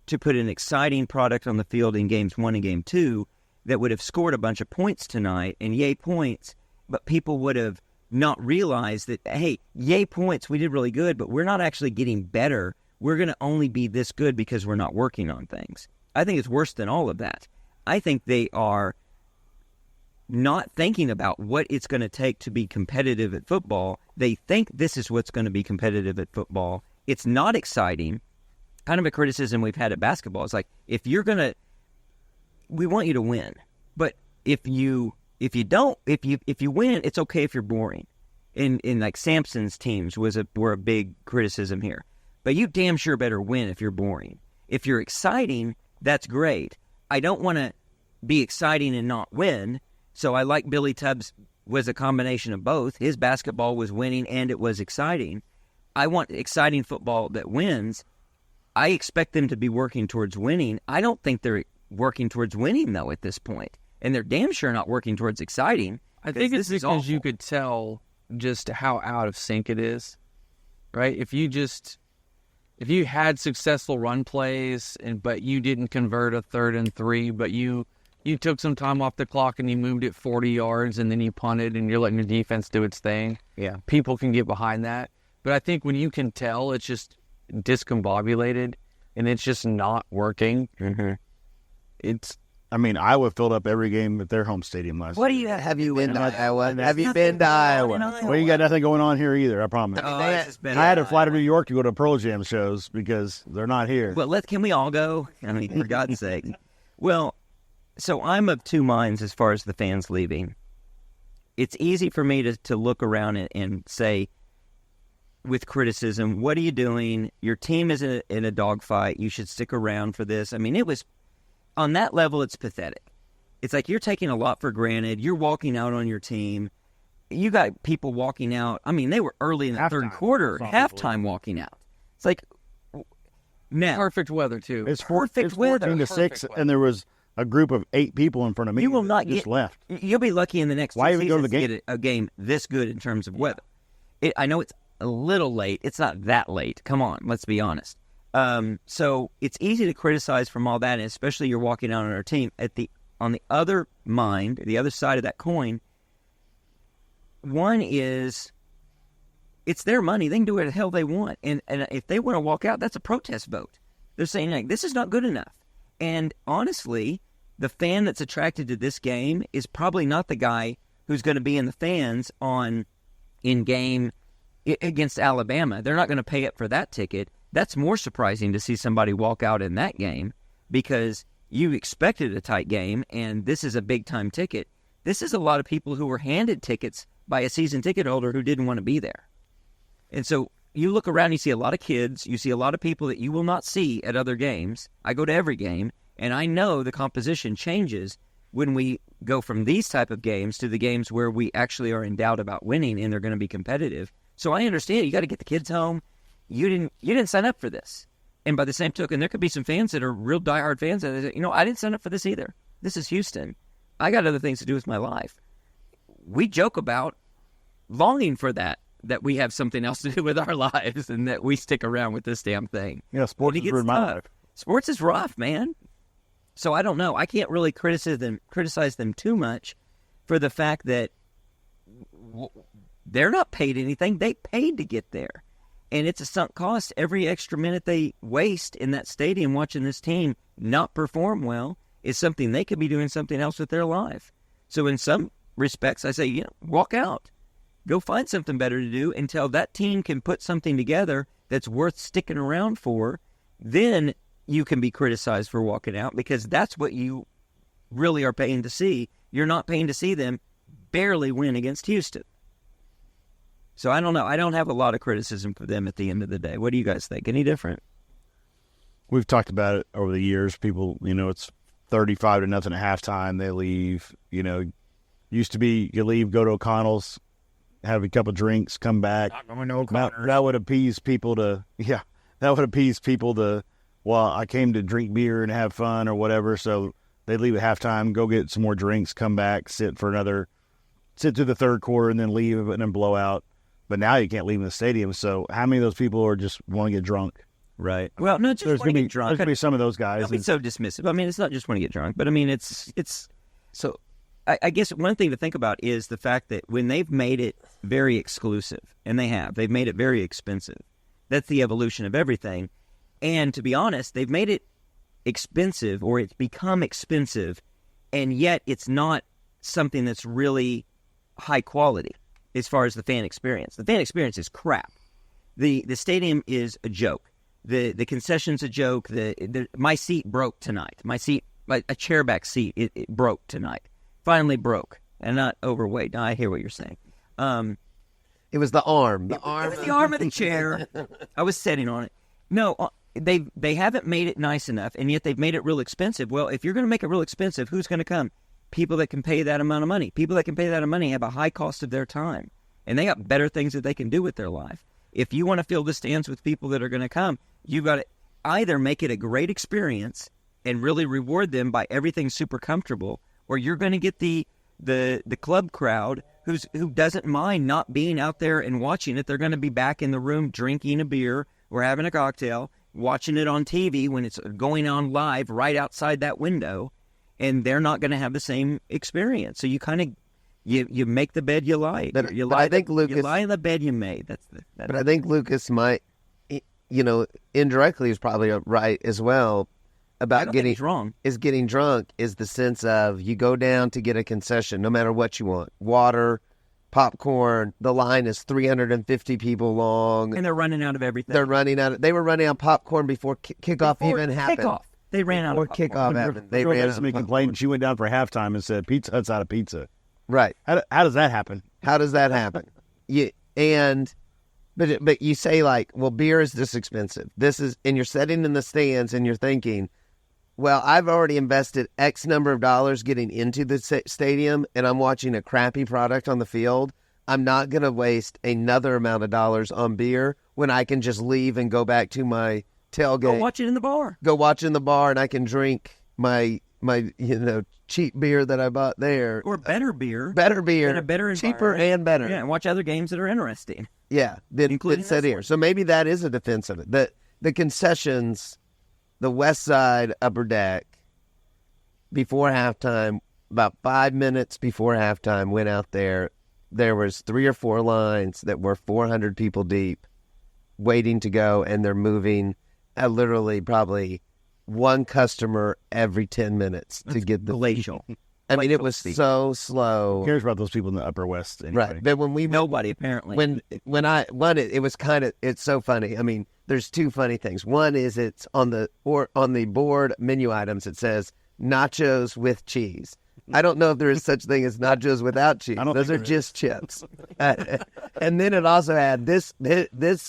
to put an exciting product on the field in games 1 and game 2 that would have scored a bunch of points tonight, and yay points, but people would have not realized that, hey, yay points, we did really good, but we're not actually getting better. We're going to only be this good because we're not working on things. I think it's worse than all of that. I think they are not thinking about what it's going to take to be competitive at football. They think this is what's going to be competitive at football. It's not exciting. Kind of a criticism we've had at basketball. It's like, we want you to win, but if you win, it's okay if you're boring. In like Sampson's teams were a big criticism here. But you damn sure better win if you're boring. If you're exciting, that's great. I don't want to be exciting and not win. So I like Billy Tubbs was a combination of both. His basketball was winning and it was exciting. I want exciting football that wins. I expect them to be working towards winning. I don't think they're working towards winning, though, at this point. And they're damn sure not working towards exciting. I think it's because you could tell just how out of sync it is, right? If you had successful run plays, but you didn't convert a 3rd and 3, but you took some time off the clock and you moved it 40 yards and then you punted and you're letting your defense do its thing, yeah, people can get behind that. But I think when you can tell it's just discombobulated and it's just not working, I mean, Iowa filled up every game at their home stadium last What do year. you Have you been to Iowa? and Have you nothing been to going on Iowa? in Iowa. Well, you got nothing going on here either, I promise. Oh, it's just been I had to fly to New York to go to Pearl Jam shows because they're not here. Well, can we all go? I mean, for God's sake. Well, so I'm of two minds as far as the fans leaving. It's easy for me to look around and say, with criticism, what are you doing? Your team is in a dogfight. You should stick around for this. I mean, it was, on that level, it's pathetic. It's like you're taking a lot for granted. You're walking out on your team. You got people walking out. I mean, they were early in the third quarter, halftime walking out. It's like, now. Perfect weather, too. It's perfect weather. 14-6, and there was a group of 8 people in front of me. You will not just left. You'll be lucky in the next Why two even go to seasons the game? to get a game this good in terms of weather. I know it's a little late. It's not that late. Come on, let's be honest. So it's easy to criticize from all that, and especially you're walking out on our team. On the other mind, the other side of that coin, one is it's their money. They can do what the hell they want. And if they want to walk out, that's a protest vote. They're saying, like, this is not good enough. And honestly, the fan that's attracted to this game is probably not the guy who's going to be in the fans in game against Alabama. They're not going to pay up for that ticket. That's more surprising to see somebody walk out in that game because you expected a tight game, and this is a big-time ticket. This is a lot of people who were handed tickets by a season ticket holder who didn't want to be there. And so you look around, you see a lot of kids, you see a lot of people that you will not see at other games. I go to every game, and I know the composition changes when we go from these type of games to the games where we actually are in doubt about winning and they're going to be competitive. So I understand you got to get the kids home. You didn't sign up for this. And by the same token, there could be some fans that are real diehard fans that say, I didn't sign up for this either. This is Houston. I got other things to do with my life. We joke about longing for that we have something else to do with our lives and that we stick around with this damn thing. Yeah, sports is ruined my life. Sports is rough, man. So I don't know. I can't really criticize them too much for the fact that they're not paid anything. They paid to get there. And it's a sunk cost. Every extra minute they waste in that stadium watching this team not perform well is something they could be doing something else with their life. So in some respects, I say, walk out. Go find something better to do until that team can put something together that's worth sticking around for. Then you can be criticized for walking out because that's what you really are paying to see. You're not paying to see them barely win against Houston. So I don't know. I don't have a lot of criticism for them at the end of the day. What do you guys think? Any different? We've talked about it over the years. People, it's 35-0 at halftime. They leave. Used to be you leave, go to O'Connell's, have a couple drinks, come back. Not going to O'Connor's. That would appease people to, well, I came to drink beer and have fun or whatever. So they leave at halftime, go get some more drinks, come back, sit through the third quarter and then leave and then blow out. But now you can't leave in the stadium. So how many of those people are just want to get drunk? Right. Well, no, just there's want to gonna get drunk. There's going to be some of those guys. Don't be so dismissive. I mean, it's not just want to get drunk, but I mean, it's so I guess one thing to think about is the fact that when they've made it very exclusive, and they've made it very expensive. That's the evolution of everything. And to be honest, they've made it expensive, or it's become expensive, and yet it's not something that's really high quality as far as the fan experience. The fan experience is crap. The stadium is a joke. The concession's a joke. My seat broke tonight. My seat, a chairback seat, it broke tonight. Finally broke, and not overweight. Now, I hear what you're saying. It was the arm. It was the arm of the chair. I was sitting on it. No, they haven't made it nice enough, and yet they've made it real expensive. Well, if you're going to make it real expensive, who's going to come? People that can pay that amount of money. People that can pay that amount of money have a high cost of their time, and they got better things that they can do with their life. If you want to fill the stands with people that are going to come, you've got to either make it a great experience and really reward them by everything super comfortable, or you're going to get the club crowd who doesn't mind not being out there and watching it. They're going to be back in the room drinking a beer or having a cocktail, watching it on TV when it's going on live right outside that window, and they're not going to have the same experience. So you kind of you make the bed you lie. But you I think Lucas, you lie in the bed you made. But I think Lucas might, indirectly is probably right as well. about getting wrong getting drunk is the sense of you go down to get a concession, no matter what you want, water, popcorn. The line is 350 people long, and they're running out of everything. They were running out of popcorn before kickoff even happened. Kickoff. They ran out of popcorn. Kickoff happened. They ran out of complained. She went down for halftime and said, Pizza Hut's out of pizza. Right. How does that happen? How does that happen? But you say like, well, beer is this expensive. And you're sitting in the stands and you're thinking, well, I've already invested X number of dollars getting into the stadium and I'm watching a crappy product on the field. I'm not going to waste another amount of dollars on beer when I can just leave and go back to my tailgate. Go watch it in the bar. Go watch in the bar and I can drink my cheap beer that I bought there. Or better beer. Better beer. In a better cheaper environment. and better. Yeah, and watch other games that are interesting. Yeah, including said here. So maybe that is a defense of it. The concessions, the west side upper deck, before halftime, about 5 minutes before halftime, went out there. There was 3 or 4 lines that were 400 people deep, waiting to go, and they're moving literally probably one customer every 10 minutes to get the glacial. I mean, it was so slow. Who cares about those people in the Upper West? Anyway? Right, but nobody apparently. When I won it, it was it's so funny. I mean, there's 2 funny things. One is it's on the board menu items. It says nachos with cheese. I don't know if there is such thing as nachos without cheese. Those are just chips. And then it also had this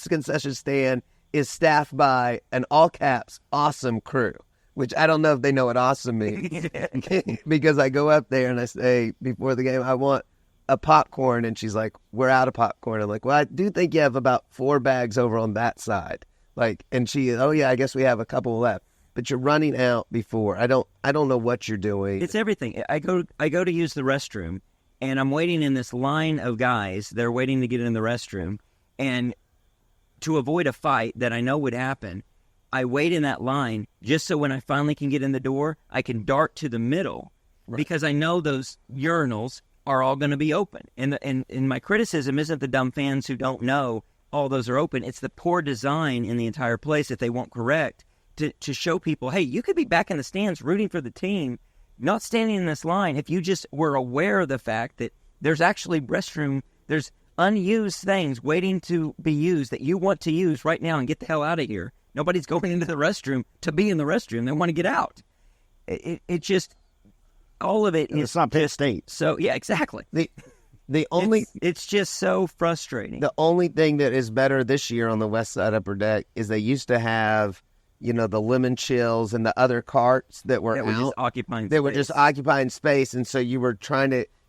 concession stand is staffed by an all caps awesome crew. Which I don't know if they know what awesome means. Because I go up there and I say, before the game, I want a popcorn. And she's like, we're out of popcorn. I'm like, well, I do think you have about 4 bags over on that side. And she, oh yeah, I guess we have a couple left. But you're running out before. I don't know what you're doing. It's everything. I go to use the restroom, and I'm waiting in this line of guys. They're waiting to get in the restroom. And to avoid a fight that I know would happen, I wait in that line just so when I finally can get in the door, I can dart to the middle because I know those urinals are all going to be open. And my criticism isn't the dumb fans who don't know all those are open. It's the poor design in the entire place that they won't correct to show people, hey, you could be back in the stands rooting for the team, not standing in this line if you just were aware of the fact that there's actually there's unused things waiting to be used that you want to use right now and get the hell out of here. Nobody's going into the restroom to be in the restroom. They want to get out. It just, all of it is. It's not Penn State. So, yeah, exactly. It's just so frustrating. The only thing that is better this year on the west side upper deck is they used to have, the lemon chills and the other carts that were just occupying space. They were just occupying space. And so you were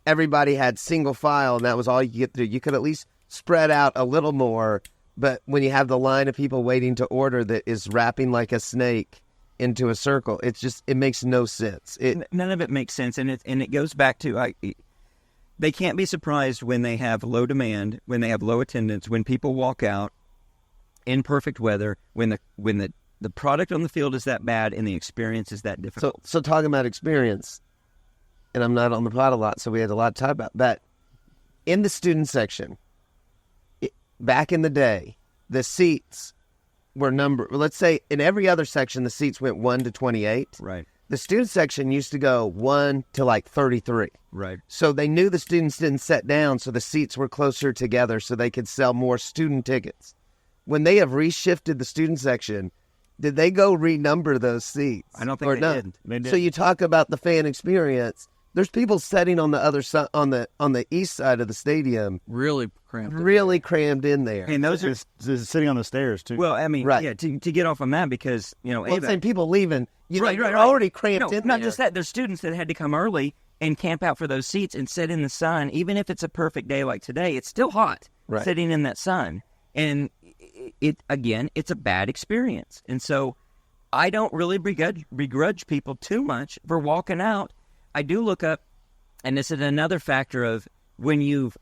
everybody had single file and that was all you get through. You could at least spread out a little more. But when you have the line of people waiting to order that is wrapping like a snake into a circle, it makes no sense. None of it makes sense, and it goes back to they can't be surprised when they have low demand, when they have low attendance, when people walk out in perfect weather, when the product on the field is that bad and the experience is that difficult. So talking about experience, and I'm not on the pod a lot, so we had a lot to talk about. But in the student section. Back in the day, the seats were numbered. Let's say in every other section, the seats went 1 to 28. Right. The student section used to go 1 to like 33. Right. So they knew the students didn't sit down, so the seats were closer together so they could sell more student tickets. When they have reshifted the student section, did they go renumber those seats? I don't think they did. So you talk about the fan experience. There's people sitting on the other side, on the east side of the stadium, really cramped in there. And those are sitting on the stairs too. Well, I mean, right. Yeah. To get off on that because I'm saying people leaving, right, already cramped in. Not there. just that. There's students that had to come early and camp out for those seats and sit in the sun. Even if it's a perfect day like today, it's still hot sitting in that sun. And it's a bad experience. And so I don't really begrudge people too much for walking out. I do look up, and this is another factor of when you've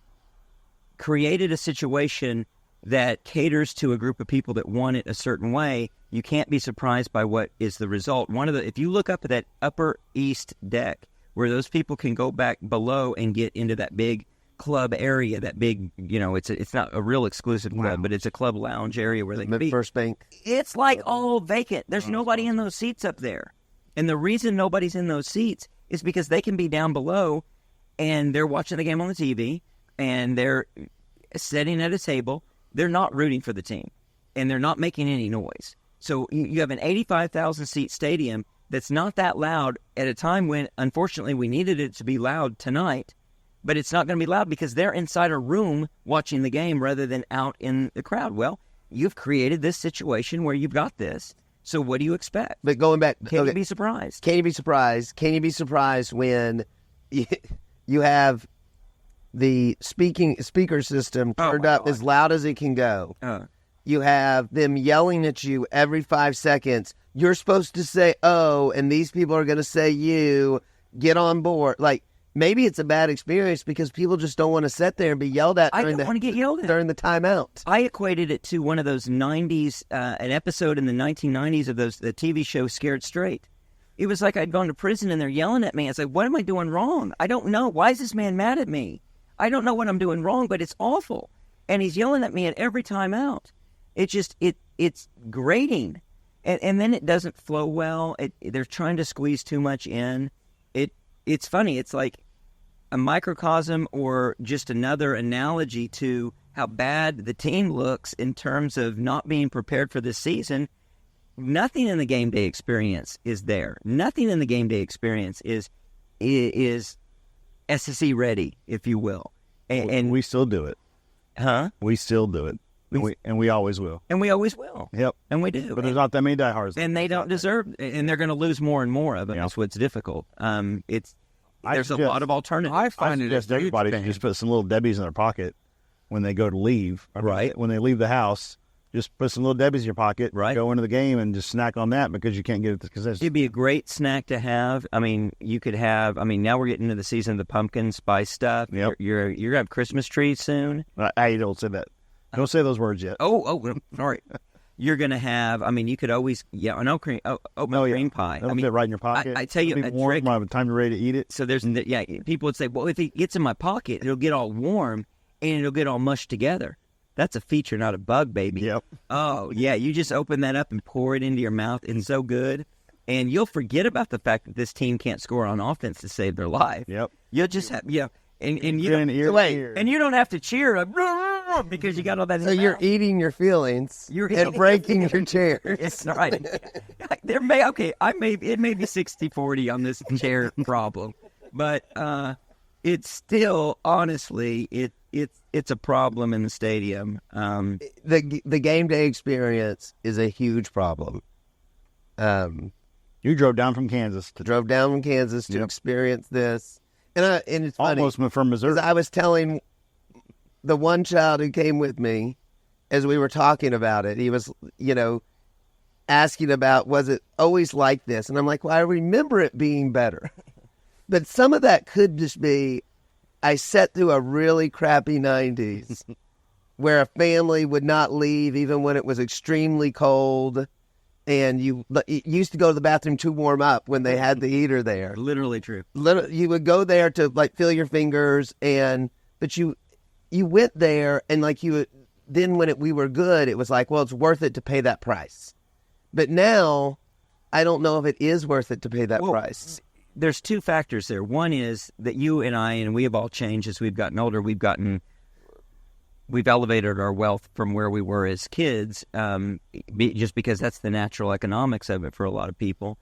created a situation that caters to a group of people that want it a certain way, you can't be surprised by what is the result. If you look up at that upper east deck where those people can go back below and get into that big club area, that big, it's not a real exclusive club, but it's a club lounge area where they can be. First Bank. It's like all vacant. There's nobody in those seats up there. And the reason nobody's in those seats is because they can be down below and they're watching the game on the TV and they're sitting at a table. They're not rooting for the team and they're not making any noise. So you have an 85,000 seat stadium that's not that loud at a time when, unfortunately, we needed it to be loud tonight, but it's not going to be loud because they're inside a room watching the game rather than out in the crowd. Well, you've created this situation where you've got this. So what do you expect? But going back, Can you be surprised? Can you be surprised? Can you be surprised when you have the speaker system turned up as loud as it can go? You have them yelling at you every 5 seconds. You're supposed to say, oh, and these people are going to say you. Get on board. Like, maybe it's a bad experience because people just don't want to sit there and be yelled at I don't want to get yelled at during the timeout. I equated it to one of those 90s, an episode in the 1990s of the TV show Scared Straight. It was like I'd gone to prison and they're yelling at me. I was like, what am I doing wrong? I don't know. Why is this man mad at me? I don't know what I'm doing wrong, but it's awful. And he's yelling at me at every time out. It's just, it's grating. And then it doesn't flow well. They're trying to squeeze too much in. It's funny. It's like a microcosm or just another analogy to how bad the team looks in terms of not being prepared for this season. Nothing in the game day experience is there. Nothing in the game day experience is SEC ready, if you will. And we still do it. Huh? We still do it. And we always will. And we always will. Yep. And we do. But there's not that many diehards. And they don't deserve, and they're going to lose more and more of it. That's what's difficult. There's a lot of alternatives. I find it just everybody should just put some little Debbies in their pocket when they go to leave. Right. When they leave the house, just put some little Debbies in your pocket. Right. Go into the game and just snack on that because you can't get it because it'd be a great snack to have. I mean, you could have. I mean, now we're getting into the season of the pumpkin spice stuff. Yep. You're gonna have Christmas trees soon. Hey, don't say that. Don't say those words yet. Oh, sorry. You're gonna have. I mean, you could always an oatmeal cream pie. That'll I mean, fit right in your pocket. I tell you, It'll be a warm trick. by the time you're ready to eat it. So people would say, well, if it gets in my pocket, it'll get all warm and it'll get all mushed together. That's a feature, not a bug, baby. Yep. Oh, yeah. You just open that up and pour it into your mouth. It's so good. And you'll forget about the fact that this team can't score on offense to save their life. Yep. You'll just have, and you Grin ear to ear. and you don't have to cheer because you got all that in So your you're mouth. eating your feelings and breaking your chairs. It's right. It may be 60-40 on this chair problem, but it's still honestly it's a problem in the stadium. The game day experience is a huge problem. You drove down from Kansas to Drove down from Kansas to experience this, and it's funny. almost from Missouri. 'Cause I was telling the one child who came with me as we were talking about it. He was, asking about, was it always like this? And I'm like, well, I remember it being better. But some of that could just be, I sat through a really crappy 90s where a family would not leave even when it was extremely cold. And you used to go to the bathroom to warm up when they had the heater there. Literally true. You would go there to feel your fingers, but you went there and then when we were good, it was like, well, it's worth it to pay that price. But now, I don't know if it is worth it to pay that price. There's two factors there. One is that you and I, and we have all changed as we've gotten older. We've elevated our wealth from where we were as kids, just because that's the natural economics of it for a lot of people.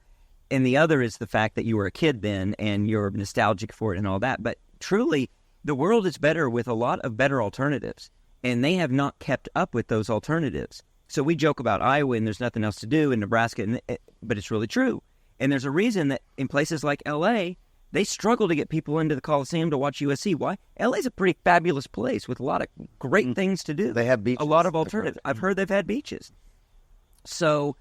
And the other is the fact that you were a kid then and you're nostalgic for it and all that. But truly, the world is better with a lot of better alternatives, and they have not kept up with those alternatives. So we joke about Iowa and there's nothing else to do in Nebraska, but it's really true. And there's a reason that in places like L.A., they struggle to get people into the Coliseum to watch USC. Why? LA's a pretty fabulous place with a lot of great things to do. They have beaches. A lot of alternatives. I've heard they've had beaches. So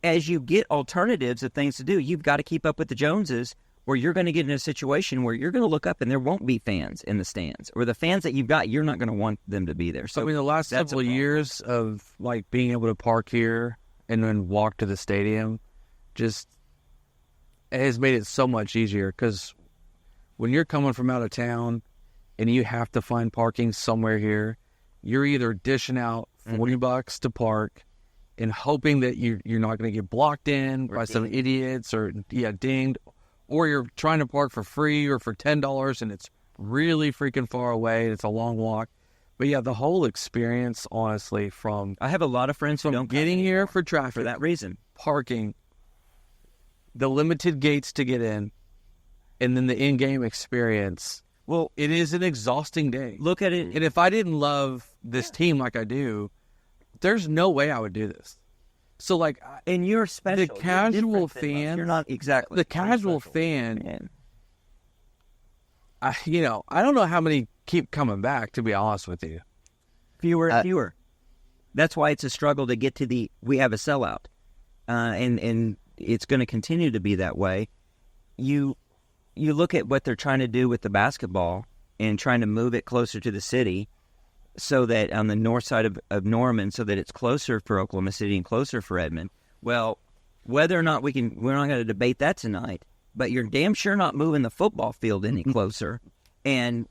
as you get alternatives of things to do, you've got to keep up with the Joneses, or you're going to get in a situation where you're going to look up and there won't be fans in the stands. Or the fans that you've got, you're not going to want them to be there. So I mean, the last several years of being able to park here and then walk to the stadium just has made it so much easier, because when you're coming from out of town and you have to find parking somewhere here, you're either dishing out $40 to park and hoping that you're not going to get blocked in by some idiots or dinged, or you're trying to park for free or for $10 and it's really freaking far away and it's a long walk. But yeah, the whole experience, honestly, from I have a lot of friends who don't getting here for traffic for that reason, parking, the limited gates to get in, and then the in-game experience. Well, it is an exhausting day. Look at it. And if I didn't love this team like I do, there's no way I would do this. So, like, and you're special. The casual fan, you're not exactly the casual fan. I don't know how many keep coming back, to be honest with you. Fewer and fewer. That's why it's a struggle to get to we have a sellout. And it's going to continue to be that way. You look at what they're trying to do with the basketball and trying to move it closer to the city so that on the north side of Norman, so that it's closer for Oklahoma City and closer for Edmond. Well, whether or not we're not going to debate that tonight, but you're damn sure not moving the football field any closer, and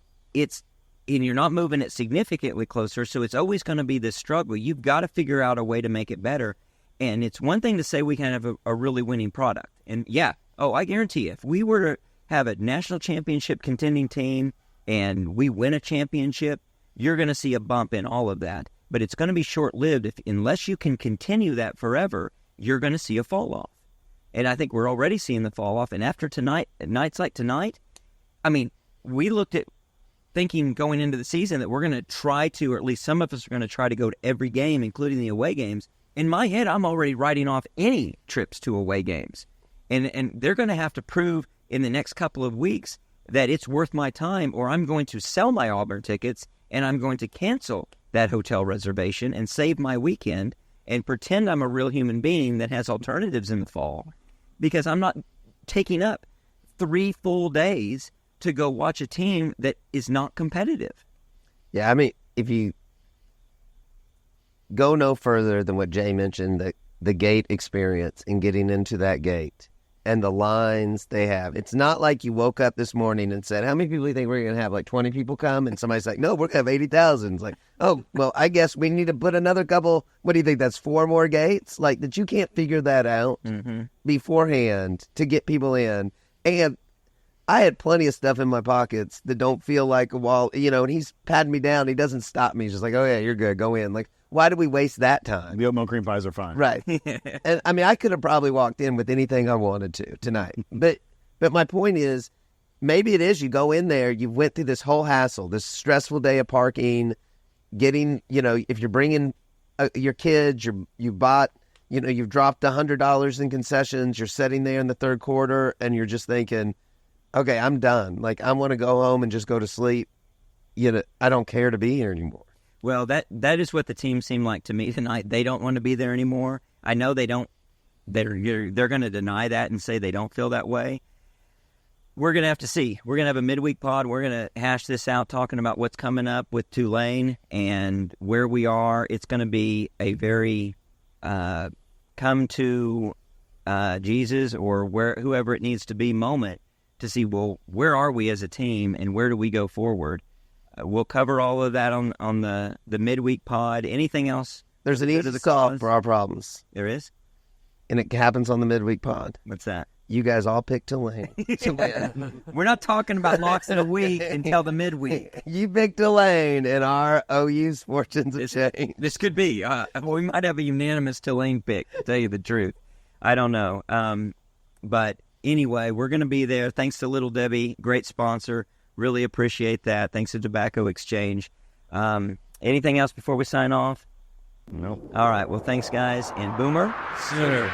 you're not moving it significantly closer, so it's always going to be this struggle. You've got to figure out a way to make it better, and it's one thing to say we can have a really winning product, and I guarantee you, if we were to have a national championship contending team and we win a championship, you're going to see a bump in all of that, but it's going to be short-lived. Unless you can continue that forever, you're going to see a fall-off. And I think we're already seeing the fall off. And after tonight, nights like tonight, I mean, we looked at thinking going into the season that we're going to try to, or at least some of us are going to try to go to every game, including the away games. In my head, I'm already writing off any trips to away games. And they're going to have to prove in the next couple of weeks that it's worth my time, or I'm going to sell my Auburn tickets and I'm going to cancel that hotel reservation and save my weekend and pretend I'm a real human being that has alternatives in the fall. Because I'm not taking up 3 full days to go watch a team that is not competitive. Yeah, I mean, if you go no further than what Jay mentioned, the gate experience and getting into that gate and the lines they have. It's not like you woke up this morning and said, how many people do you think we're going to have? Like 20 people come? And somebody's like, no, we're going to have 80,000. It's like, oh, well, I guess we need to put another couple. What do you think? That's 4 more gates? Like that you can't figure that out beforehand to get people in. And I had plenty of stuff in my pockets that don't feel like a wall, and he's patting me down. He doesn't stop me. He's just like, oh, yeah, you're good. Go in. Like, why do we waste that time? The oatmeal cream pies are fine. Right. And I mean, I could have probably walked in with anything I wanted to tonight. But my point is, maybe it is you go in there, you went through this whole hassle, this stressful day of parking, getting, if you're bringing your kids, you bought, you've dropped $100 in concessions, you're sitting there in the third quarter, and you're just thinking, okay, I'm done. Like, I want to go home and just go to sleep. I don't care to be here anymore. Well, that is what the team seemed like to me tonight. They don't want to be there anymore. I know they don't. They're going to deny that and say they don't feel that way. We're going to have to see. We're going to have a midweek pod. We're going to hash this out, talking about what's coming up with Tulane and where we are. It's going to be a very come to Jesus or whoever it needs to be moment to see, well, where are we as a team and where do we go forward? We'll cover all of that on the midweek pod. Anything else? There's an easy solve for our problems. There is? And it happens on the midweek pod. What's that? You guys all picked Tulane. We're not talking about locks in a week until the midweek. You picked Tulane, and our OU's fortunes have changed. This could be. We might have a unanimous Tulane pick, to tell you the truth. I don't know. But anyway, we're going to be there. Thanks to Little Debbie, great sponsor. Really appreciate that. Thanks to Tobacco Exchange. Anything else before we sign off? Nope. All right. Well, thanks, guys. And Boomer? Sooner.